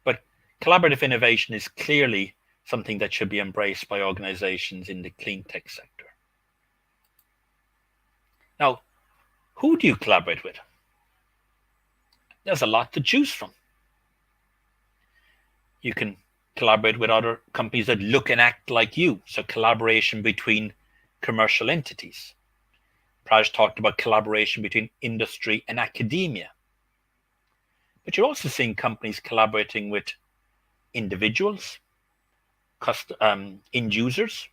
But collaborative innovation is clearly something that should be embraced by organizations in the clean tech sector. Now, who do you collaborate with? There's a lot to choose from. You can collaborate with other companies that look and act like you. So collaboration between commercial entities. Praj talked about collaboration between industry and academia. But you're also seeing companies collaborating with individuals, end users,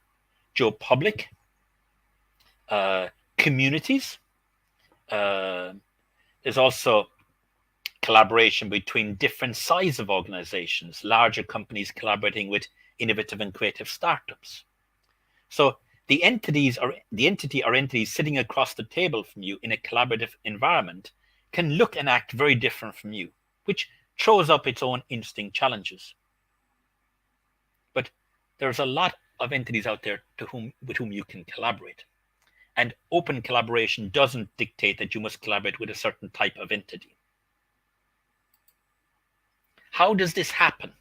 Joe Public, communities. There's also collaboration between different sizes of organizations, larger companies collaborating with innovative and creative startups. So the entity or entities sitting across the table from you in a collaborative environment can look and act very different from you, which throws up its own interesting challenges. But there's a lot of entities out there with whom you can collaborate. And open collaboration doesn't dictate that you must collaborate with a certain type of entity. How does this happen?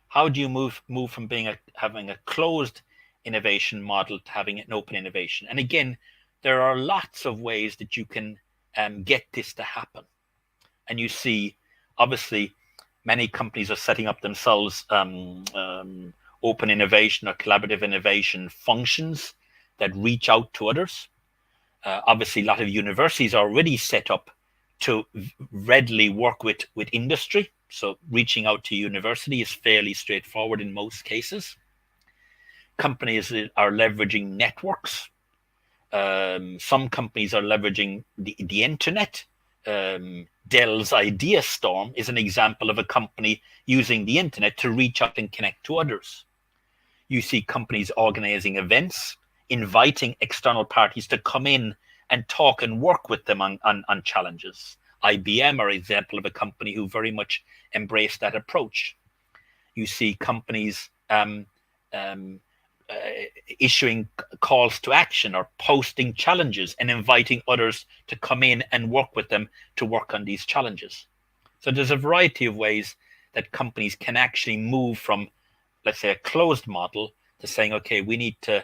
How do you move from having a closed innovation model to having an open innovation? And again, there are lots of ways that you can get this to happen. And you see, obviously, many companies are setting up themselves open innovation or collaborative innovation functions that reach out to others. Obviously, a lot of universities are already set up to readily work with industry. So reaching out to university is fairly straightforward in most cases. Companies are leveraging networks. Some companies are leveraging the internet. Dell's Idea Storm is an example of a company using the internet to reach out and connect to others. You see companies organizing events, inviting external parties to come in and talk and work with them on challenges. IBM are an example of a company who very much embraced that approach. You see companies issuing calls to action or posting challenges and inviting others to come in and work with them to work on these challenges. So there's a variety of ways that companies can actually move from, let's say, a closed model to saying, okay, we need to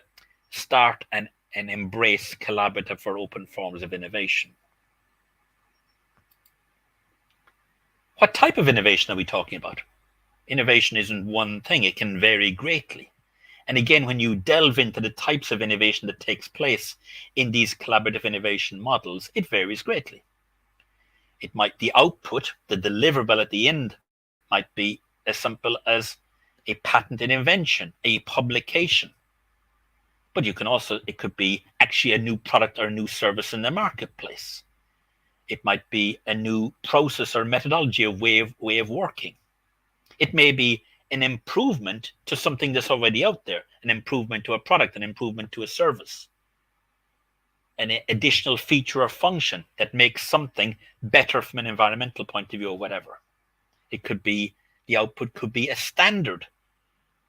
start and embrace collaborative or open forms of innovation. What type of innovation are we talking about? Innovation isn't one thing, it can vary greatly. And again, when you delve into the types of innovation that takes place in these collaborative innovation models, it varies greatly. It might, the output, the deliverable at the end might be as simple as a patented invention, a publication. But you can also, it could be actually a new product or a new service in the marketplace. It might be a new process or methodology, a way of working. It may be an improvement to something that's already out there, an improvement to a product, an improvement to a service, an additional feature or function that makes something better from an environmental point of view or whatever. It could be, the output could be a standard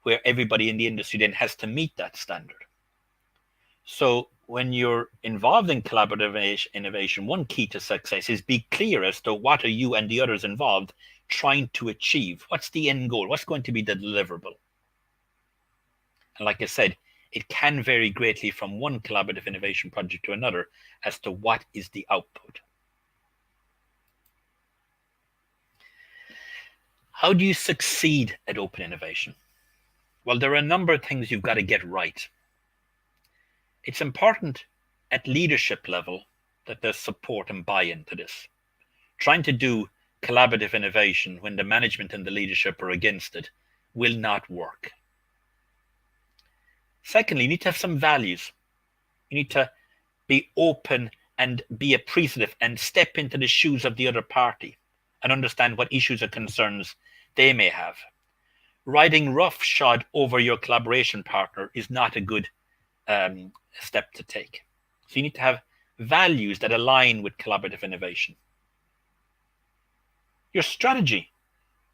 where everybody in the industry then has to meet that standard. So when you're involved in collaborative innovation, one key to success is be clear as to what are you and the others involved trying to achieve. What's the end goal? What's going to be the deliverable? And like I said, it can vary greatly from one collaborative innovation project to another as to what is the output. How do you succeed at open innovation? Well, there are a number of things you've got to get right. It's important at leadership level that there's support and buy-in to this. Trying to do collaborative innovation when the management and the leadership are against it will not work. Secondly, you need to have some values. You need to be open and be appreciative and step into the shoes of the other party and understand what issues or concerns they may have. Riding roughshod over your collaboration partner is not a good step to take. So you need to have values that align with collaborative innovation. Your strategy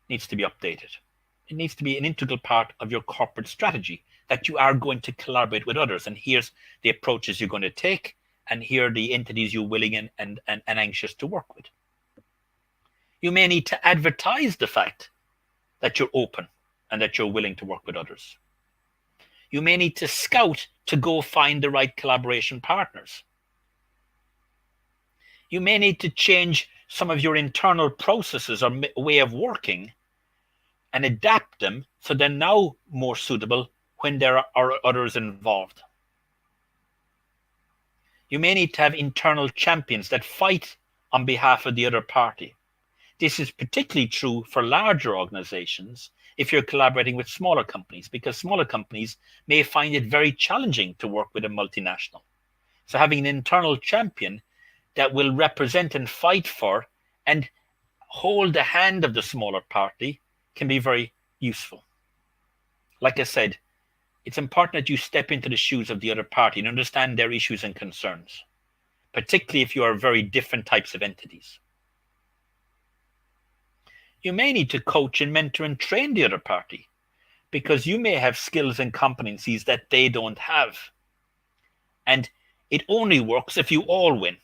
needs to be updated. It needs to be an integral part of your corporate strategy that you are going to collaborate with others. And here's the approaches you're going to take, and here are the entities you're willing and anxious to work with. You may need to advertise the fact that you're open and that you're willing to work with others. You may need to scout to go find the right collaboration partners. You may need to change some of your internal processes or way of working and adapt them so they're now more suitable when there are others involved. You may need to have internal champions that fight on behalf of the other party. This is particularly true for larger organizations if you're collaborating with smaller companies, because smaller companies may find it very challenging to work with a multinational. So having an internal champion that will represent and fight for and hold the hand of the smaller party can be very useful. Like I said, it's important that you step into the shoes of the other party and understand their issues and concerns, particularly if you are very different types of entities. You may need to coach and mentor and train the other party because you may have skills and competencies that they don't have. And it only works if you all win.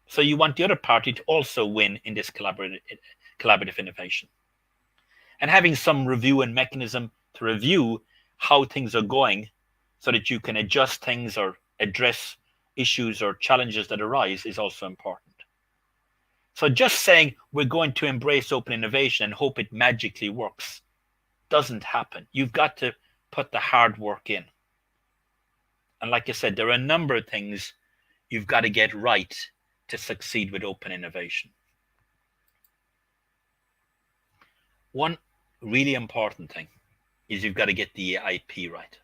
So you want the other party to also win in this collaborative innovation. And having some review and mechanism to review how things are going so that you can adjust things or address issues or challenges that arise is also important. So just saying we're going to embrace open innovation and hope it magically works doesn't happen. You've got to put the hard work in. And like I said, there are a number of things you've got to get right to succeed with open innovation. One really important thing is you've got to get the IP right.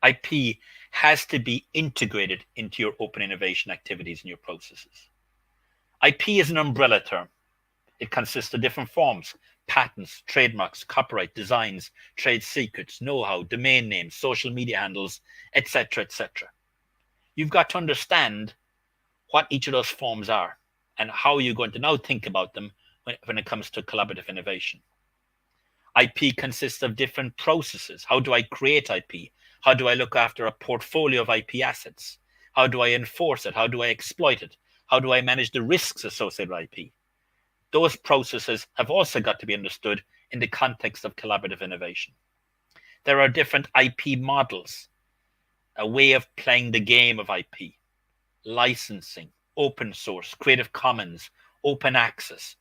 IP has to be integrated into your open innovation activities and your processes. IP is an umbrella term. It consists of different forms: patents, trademarks, copyright, designs, trade secrets, know-how, domain names, social media handles, etc., etc. You've got to understand what each of those forms are and how you're going to now think about them when it comes to collaborative innovation. IP consists of different processes. How do I create IP? How do I look after a portfolio of IP assets? How do I enforce it? How do I exploit it? How do I manage the risks associated with IP? Those processes have also got to be understood in the context of collaborative innovation. There are different IP models, a way of playing the game of IP, licensing, open source, Creative Commons, open access,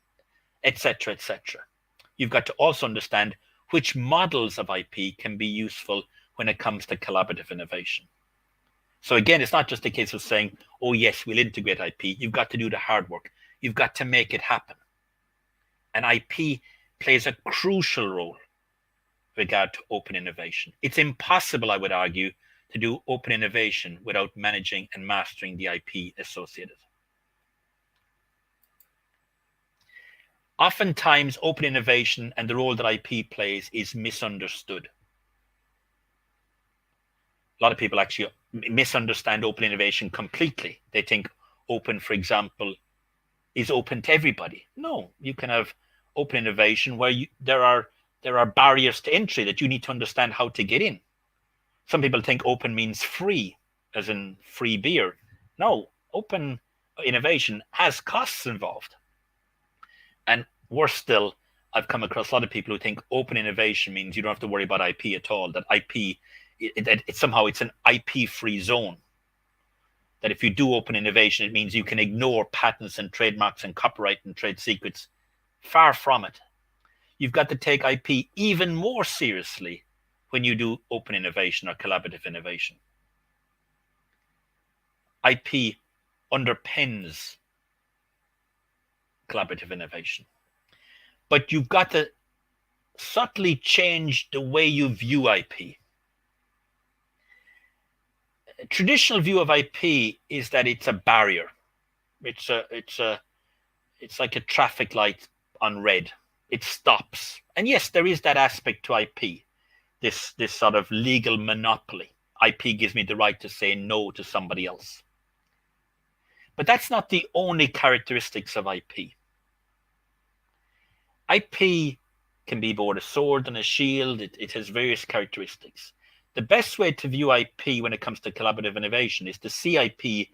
etc., etc. You've got to also understand which models of IP can be useful when it comes to collaborative innovation. So again, it's not just a case of saying, oh yes, we'll integrate IP. You've got to do the hard work. You've got to make it happen. And IP plays a crucial role with regard to open innovation. It's impossible, I would argue, to do open innovation without managing and mastering the IP associated. Oftentimes, open innovation and the role that IP plays is misunderstood. A lot of people actually misunderstand open innovation completely. They think open, for example, is open to everybody. No, you can have open innovation where there are barriers to entry that you need to understand how to get in. Some people think open means free, as in free beer. No, open innovation has costs involved. And worse still, I've come across a lot of people who think open innovation means you don't have to worry about IP at all, that IP, somehow it's an IP-free zone. That if you do open innovation, it means you can ignore patents and trademarks and copyright and trade secrets. Far from it. You've got to take IP even more seriously when you do open innovation or collaborative innovation. IP underpins collaborative innovation. But you've got to subtly change the way you view IP. A traditional view of IP is that it's a barrier. It's like a traffic light on red. It stops. And yes, there is that aspect to IP, this sort of legal monopoly. IP gives me the right to say no to somebody else. But that's not the only characteristics of IP. IP can be both a sword and a shield. It has various characteristics. The best way to view IP when it comes to collaborative innovation is to see IP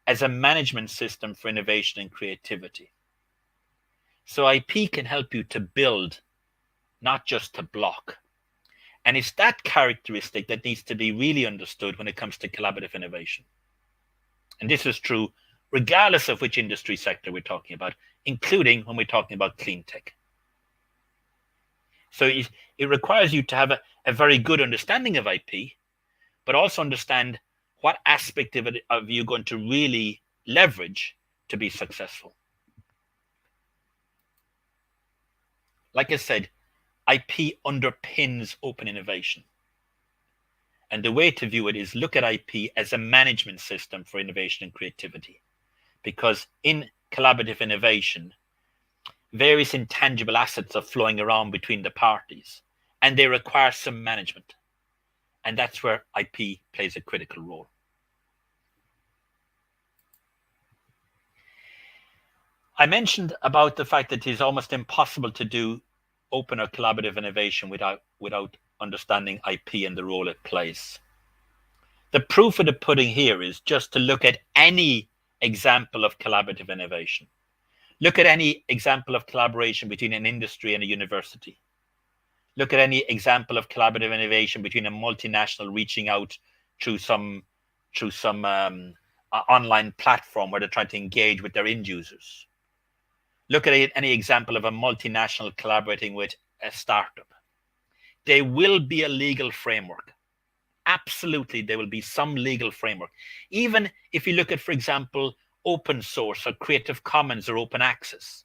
as a management system for innovation and creativity. So IP can help you to build, not just to block. And it's that characteristic that needs to be really understood when it comes to collaborative innovation. And this is true regardless of which industry sector we're talking about, including when we're talking about Cleantech. So it requires you to have a very good understanding of IP, but also understand what aspect of it are you going to really leverage to be successful. Like I said, IP underpins open innovation. And the way to view it is look at IP as a management system for innovation and creativity. Because in collaborative innovation, various intangible assets are flowing around between the parties, and they require some management. And that's where IP plays a critical role. I mentioned about the fact that it is almost impossible to do open or collaborative innovation without understanding IP and the role it plays. The proof of the pudding here is just to look at any example of collaborative innovation. Look at any example of collaboration between an industry and a university. Look at any example of collaborative innovation between a multinational reaching out through some online platform where they're trying to engage with their end users. Look at any example of a multinational collaborating with a startup. there will be a legal framework. Absolutely, there will be some legal framework. Even if you look at, for example, open source or Creative Commons or open access,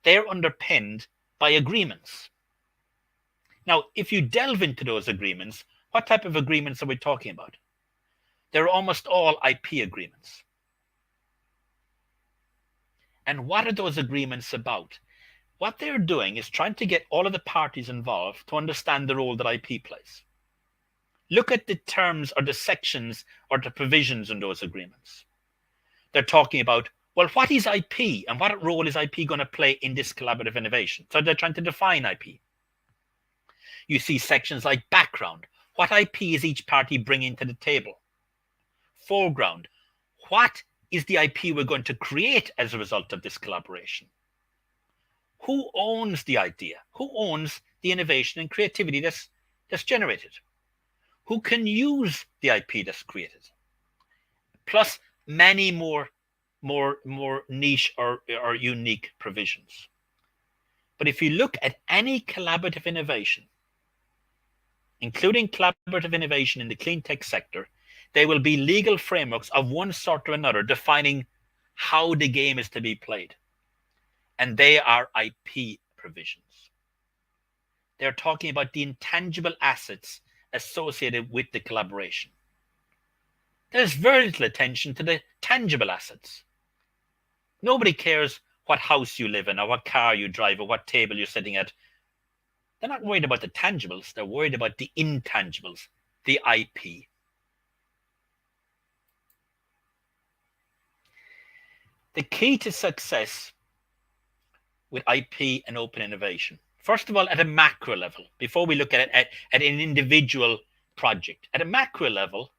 they're underpinned by agreements. Now, if you delve into those agreements, what type of agreements are we talking about? They're almost all IP agreements. And what are those agreements about? What they're doing is trying to get all of the parties involved to understand the role that IP plays. Look at the terms or the sections or the provisions in those agreements. They're talking about, well, what is IP and what role is IP going to play in this collaborative innovation? So they're trying to define IP. You see sections like background. What IP is each party bringing to the table? Foreground. What is the IP we're going to create as a result of this collaboration? Who owns the idea? Who owns the innovation and creativity that's generated? Who can use the IP that's created? Plus many more niche or unique provisions. But if you look at any collaborative innovation, including collaborative innovation in the clean tech sector, there will be legal frameworks of one sort or another defining how the game is to be played. And they are IP provisions. They're talking about the intangible assets associated with the collaboration. There's very little attention to the tangible assets. Nobody cares what house you live in or what car you drive or what table you're sitting at. They're not worried about the tangibles. They're worried about the intangibles, the IP. The key to success with IP and open innovation, first of all, at a macro level, before we look at it at an individual project, at a macro level,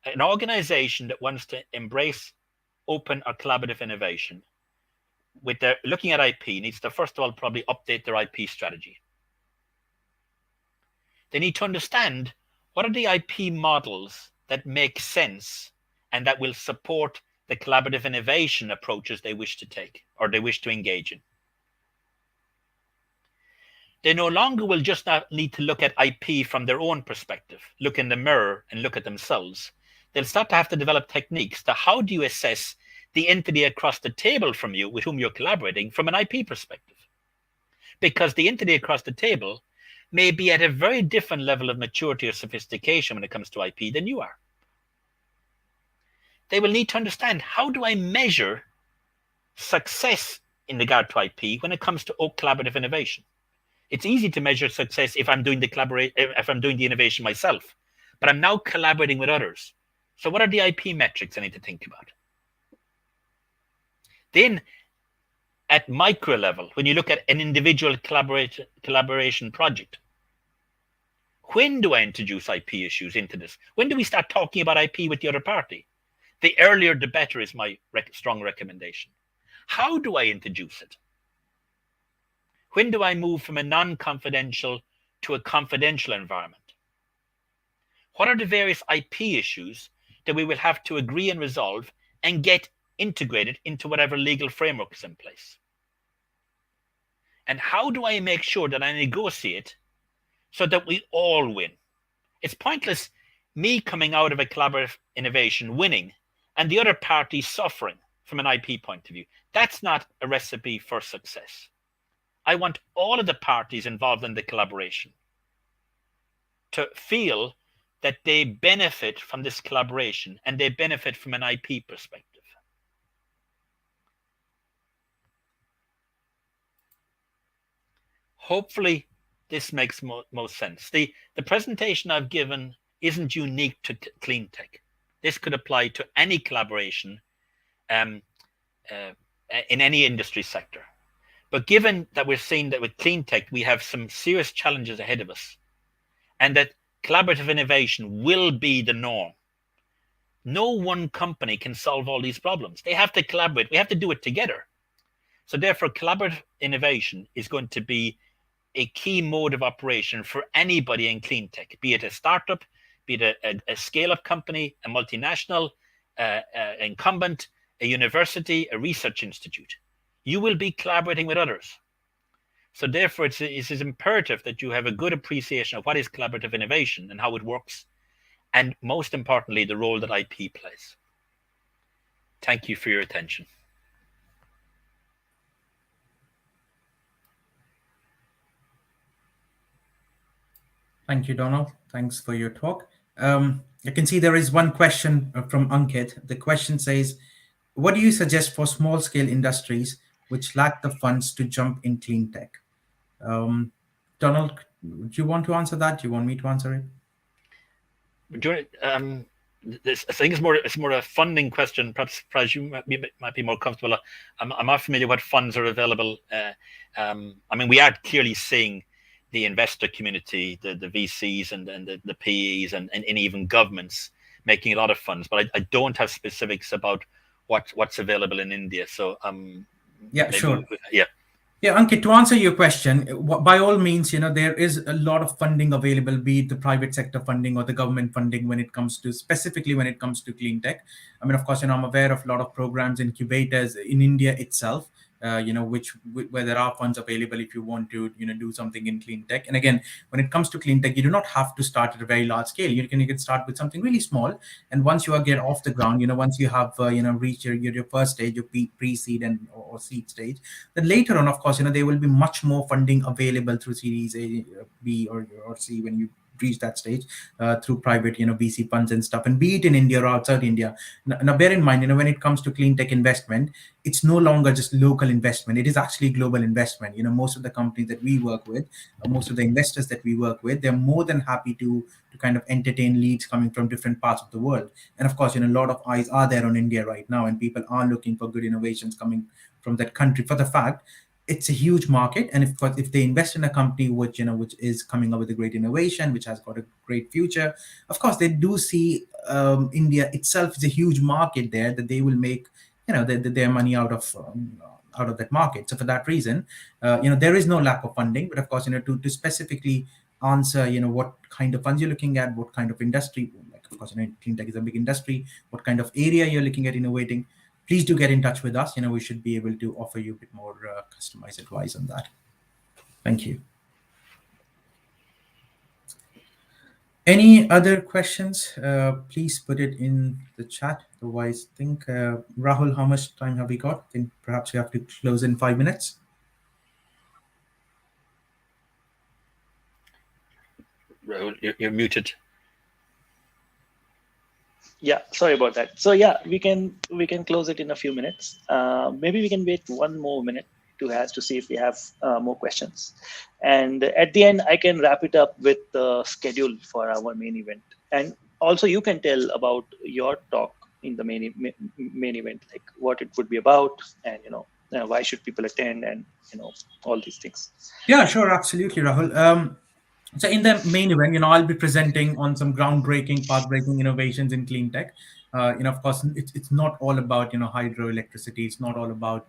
an organization that wants to embrace open or collaborative innovation, with their looking at IP, needs to first of all probably update their IP strategy. They need to understand what are the IP models that make sense and that will support the collaborative innovation approaches they wish to take or they wish to engage in. They no longer will just not need to look at IP from their own perspective, look in the mirror and look at themselves. They'll start to have to develop techniques to how do you assess the entity across the table from you with whom you're collaborating from an IP perspective. Because the entity across the table may be at a very different level of maturity or sophistication when it comes to IP than you are. They will need to understand, how do I measure success in regard to IP when it comes to collaborative innovation? It's easy to measure success if I'm doing the innovation myself, but I'm now collaborating with others. So what are the IP metrics I need to think about? Then at micro level, when you look at an individual collaboration project, when do I introduce IP issues into this? When do we start talking about IP with the other party? The earlier, the better is my strong recommendation. How do I introduce it? When do I move from a non-confidential to a confidential environment? What are the various IP issues that we will have to agree and resolve and get integrated into whatever legal framework is in place? And how do I make sure that I negotiate so that we all win? It's pointless me coming out of a collaborative innovation winning and the other party suffering from an IP point of view. That's not a recipe for success. I want all of the parties involved in the collaboration to feel that they benefit from this collaboration and they benefit from an IP perspective. Hopefully this makes most sense. The presentation I've given isn't unique to Cleantech. This could apply to any collaboration in any industry sector. But given that we're seeing that with Cleantech, we have some serious challenges ahead of us, and that collaborative innovation will be the norm. No one company can solve all these problems. They have to collaborate. We have to do it together. So therefore, collaborative innovation is going to be a key mode of operation for anybody in Cleantech, be it a startup, be it a scale-up company, a multinational, incumbent, a university, a research institute. You will be collaborating with others. So therefore, it's imperative that you have a good appreciation of what is collaborative innovation and how it works, and most importantly, the role that IP plays. Thank you for your attention. Thank you, Donald. Thanks for your talk. I can see there is one question from Ankit. The question says, what do you suggest for small scale industries which lack the funds to jump in clean tech? Donald, do you want to answer that? Do you want me to answer it? This, I think it's more a funding question. Perhaps you might be more comfortable. I'm not familiar what funds are available. I mean, we are clearly seeing the investor community, the VCs and the PEs and even governments making a lot of funds, but I don't have specifics about what's available in India. So Yeah, sure. Yeah. Yeah, Ankit, to answer your question, by all means, there is a lot of funding available, be it the private sector funding or the government funding when it comes to, specifically when it comes to clean tech. I mean, of course, I'm aware of a lot of programs, incubators in India itself, where there are funds available if you want to, do something in clean tech. And again, when it comes to clean tech, you do not have to start at a very large scale. You can start with something really small, and once you get off the ground, once you have, reached your first stage, your pre-seed and or seed stage, then later on, of course, there will be much more funding available through Series A, B, or C when you reach that stage, through private, VC funds and stuff, and be it in India or outside India. Now, bear in mind, when it comes to clean tech investment, it's no longer just local investment. It is actually global investment. Most of the companies that we work with, most of the investors that we work with, they're more than happy to kind of entertain leads coming from different parts of the world. And of course, a lot of eyes are there on India right now, and people are looking for good innovations coming from that country, for the fact it's a huge market. And if they invest in a company which is coming up with a great innovation, which has got a great future, of course they do see, India itself is a huge market there that they will make their money out of that market. So for that reason, there is no lack of funding. But of course, to specifically answer what kind of funds you're looking at, what kind of industry, like of course, clean tech is a big industry, what kind of area you're looking at innovating, please do get in touch with us. We should be able to offer you a bit more customized advice on that. Thank you. Any other questions? Please put it in the chat. Otherwise, I think, Rahul, how much time have we got? I think perhaps we have to close in 5 minutes. Rahul, you're muted. Yeah, sorry about that. So yeah, we can close it in a few minutes. Maybe we can wait 1 more minute to see if we have more questions. And at the end, I can wrap it up with the schedule for our main event. And also, you can tell about your talk in the main event, like what it would be about, and why should people attend, and all these things. Yeah, sure, absolutely, Rahul. So in the main event, I'll be presenting on some groundbreaking, path-breaking innovations in clean tech. Of course, it's not all about hydroelectricity. It's not all about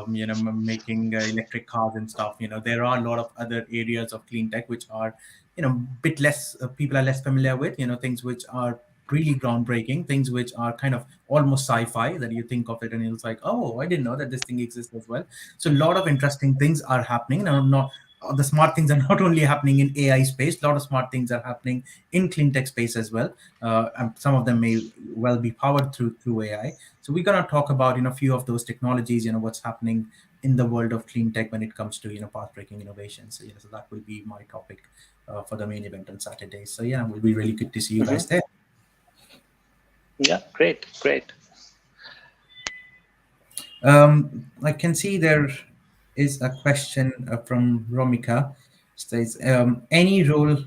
making electric cars and stuff. There are a lot of other areas of clean tech which are bit less, people are less familiar with. Things which are really groundbreaking, things which are kind of almost sci-fi, that you think of it and it's like, oh, I didn't know that this thing exists as well. So a lot of interesting things are happening. Now, not the smart things are not only happening in AI space. A lot of smart things are happening in clean tech space as well. And some of them may well be powered through AI. So we're going to talk about a few of those technologies. What's happening in the world of clean tech when it comes to path-breaking innovations. So that will be my topic for the main event on Saturday. So yeah, it will be really good to see you guys there. Yeah, great. I can see there is a question from Romika. It says, any role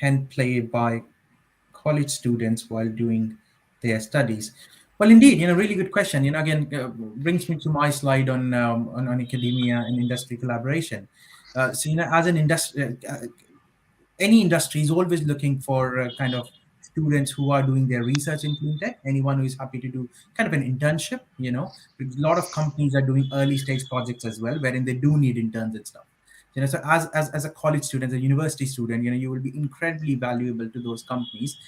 can play by college students while doing their studies? Well, indeed, really good question. Again, brings me to my slide on academia and industry collaboration. So, as an industry, any industry is always looking for kind of students who are doing their research in clean tech. Anyone who is happy to do kind of an internship. A lot of companies are doing early stage projects as well, wherein they do need interns and stuff. So as a college student, as a university student, you will be incredibly valuable to those companies,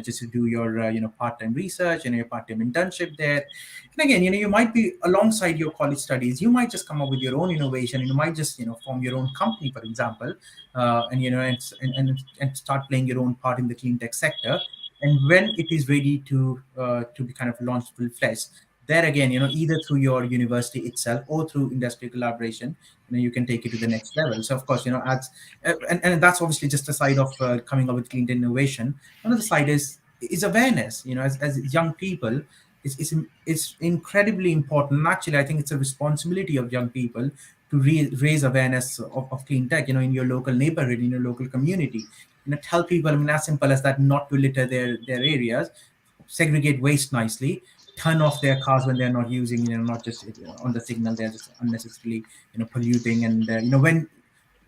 just to do your part-time research and your part-time internship there. And again, you might be alongside your college studies, you might just come up with your own innovation, and you might just form your own company, for example, and start playing your own part in the clean tech sector. And when it is ready to be kind of launched full fledged, there again, either through your university itself or through industry collaboration, you can take it to the next level. So of course, and that's obviously just a side of coming up with clean innovation. Another side is awareness. As young people, it's incredibly important. And actually, I think it's a responsibility of young people to raise awareness of clean tech, in your local neighborhood, in your local community. Tell people, I mean, as simple as that, not to litter their areas, segregate waste nicely, turn off their cars when they're not using, not just on the signal, they're just unnecessarily, polluting. And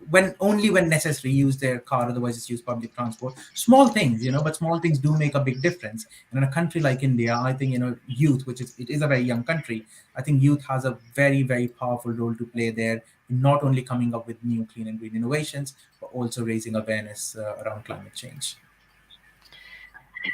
when only when necessary, use their car, otherwise just use public transport. Small things, but small things do make a big difference. And in a country like India, I think, youth, it is a very young country, I think youth has a very, very powerful role to play there, in not only coming up with new clean and green innovations, but also raising awareness around climate change.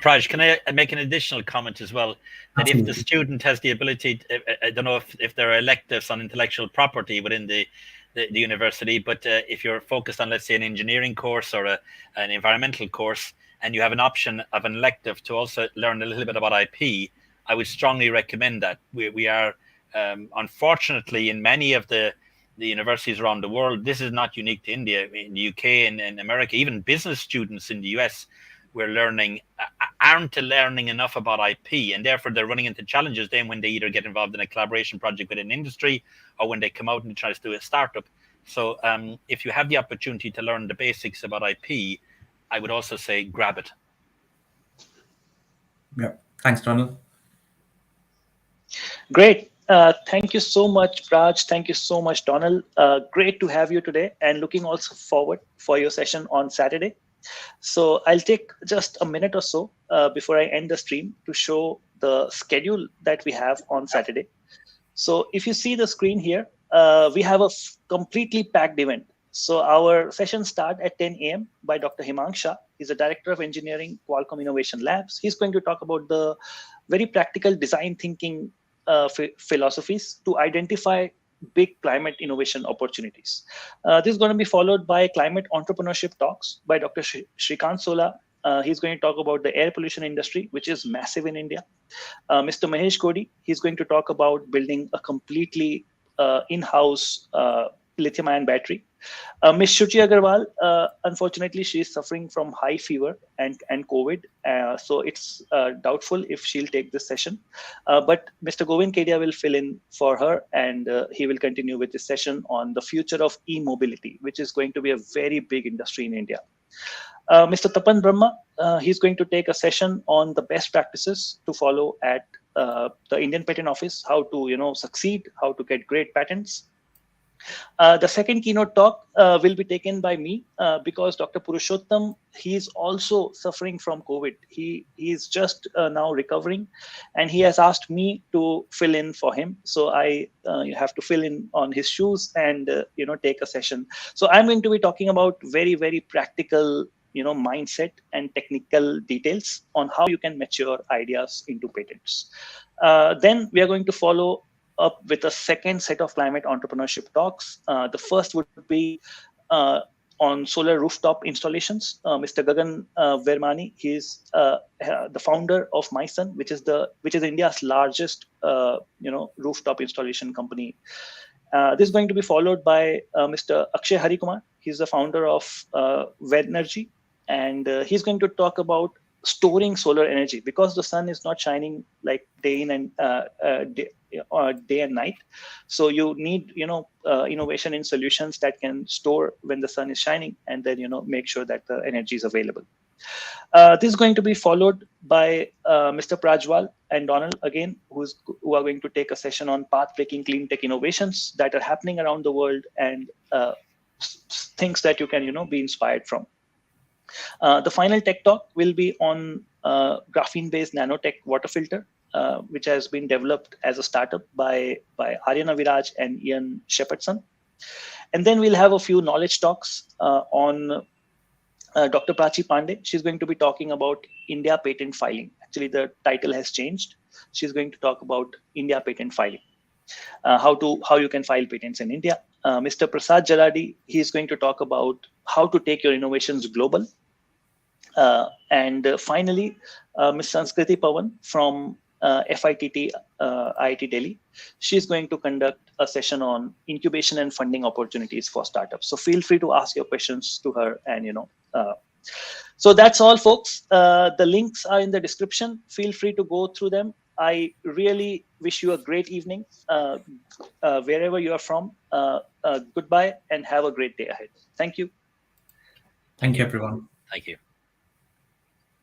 Praj, can I make an additional comment as well? That Absolutely. if the student has the ability, I don't know if there are electives on intellectual property within the university, but if you're focused on, let's say, an engineering course or an environmental course, and you have an option of an elective to also learn a little bit about IP, I would strongly recommend that. We are, unfortunately, in many of the universities around the world, this is not unique to India, in the UK and America, even business students in the US, aren't learning enough about IP, and therefore they're running into challenges then when they either get involved in a collaboration project with an industry, or when they come out and try to do a startup. So if you have the opportunity to learn the basics about IP, I would also say grab it. Yeah. Thanks, Donal. Great. Thank you so much, Praj. Thank you so much, Donal. Great to have you today, and looking also forward for your session on Saturday. So I'll take just a minute or so before I end the stream to show the schedule that we have on Saturday. So if you see the screen here, we have a completely packed event. So our session starts at 10 a.m. by Dr. Himang Shah. He's the Director of Engineering, Qualcomm Innovation Labs. He's going to talk about the very practical design thinking philosophies to identify big climate innovation opportunities. This is going to be followed by climate entrepreneurship talks by Dr. Shrikant Sola. He's going to talk about the air pollution industry, which is massive in India. Mr. Mahesh Kodi, he's going to talk about building a completely in-house lithium-ion battery. Ms. Shuchi Agarwal, unfortunately, she is suffering from high fever and COVID, so it's doubtful if she'll take this session. But Mr. Govind Kedia will fill in for her, and he will continue with this session on the future of e-mobility, which is going to be a very big industry in India. Mr. Tapan Brahma, he's going to take a session on the best practices to follow at the Indian Patent Office, how to succeed, how to get great patents. The second keynote talk will be taken by me because Dr. Purushottam, he's also suffering from COVID. He's just now recovering, and he has asked me to fill in for him. So I have to fill in on his shoes and take a session. So I'm going to be talking about very, very practical mindset and technical details on how you can mature ideas into patents. Then we are going to follow up with a second set of climate entrepreneurship talks. The first would be on solar rooftop installations. Mr. Gagan Vermani, he's the founder of MySun, which is India's largest rooftop installation company. This is going to be followed by Mr. Akshay Harikumar. He's the founder of Vednergy, and he's going to talk about storing solar energy because the sun is not shining like day in and day and night. So you need innovation in solutions that can store when the sun is shining, and then make sure that the energy is available. This is going to be followed by Mr. Prajwal and Donal again, who are going to take a session on path-breaking clean tech innovations that are happening around the world and things that you can be inspired from. The final tech talk will be on graphene-based nanotech water filter, which has been developed as a startup by Aryana Viraj and Ian Shepherdson. And then we'll have a few knowledge talks on Dr. Prachi Pandey. She's going to be talking about India patent filing. Actually, the title has changed. She's going to talk about India patent filing, how you can file patents in India. Mr. Prasad Jaladi, he's going to talk about how to take your innovations global. And finally, Ms. Sanskriti Pawan from FITT IIT Delhi, she's going to conduct a session on incubation and funding opportunities for startups. So feel free to ask your questions to her, and so that's all, folks. The links are in the description. Feel free to go through them. I really wish you a great evening wherever you are from. Goodbye and have a great day ahead. Thank you. Thank you, everyone. Thank you.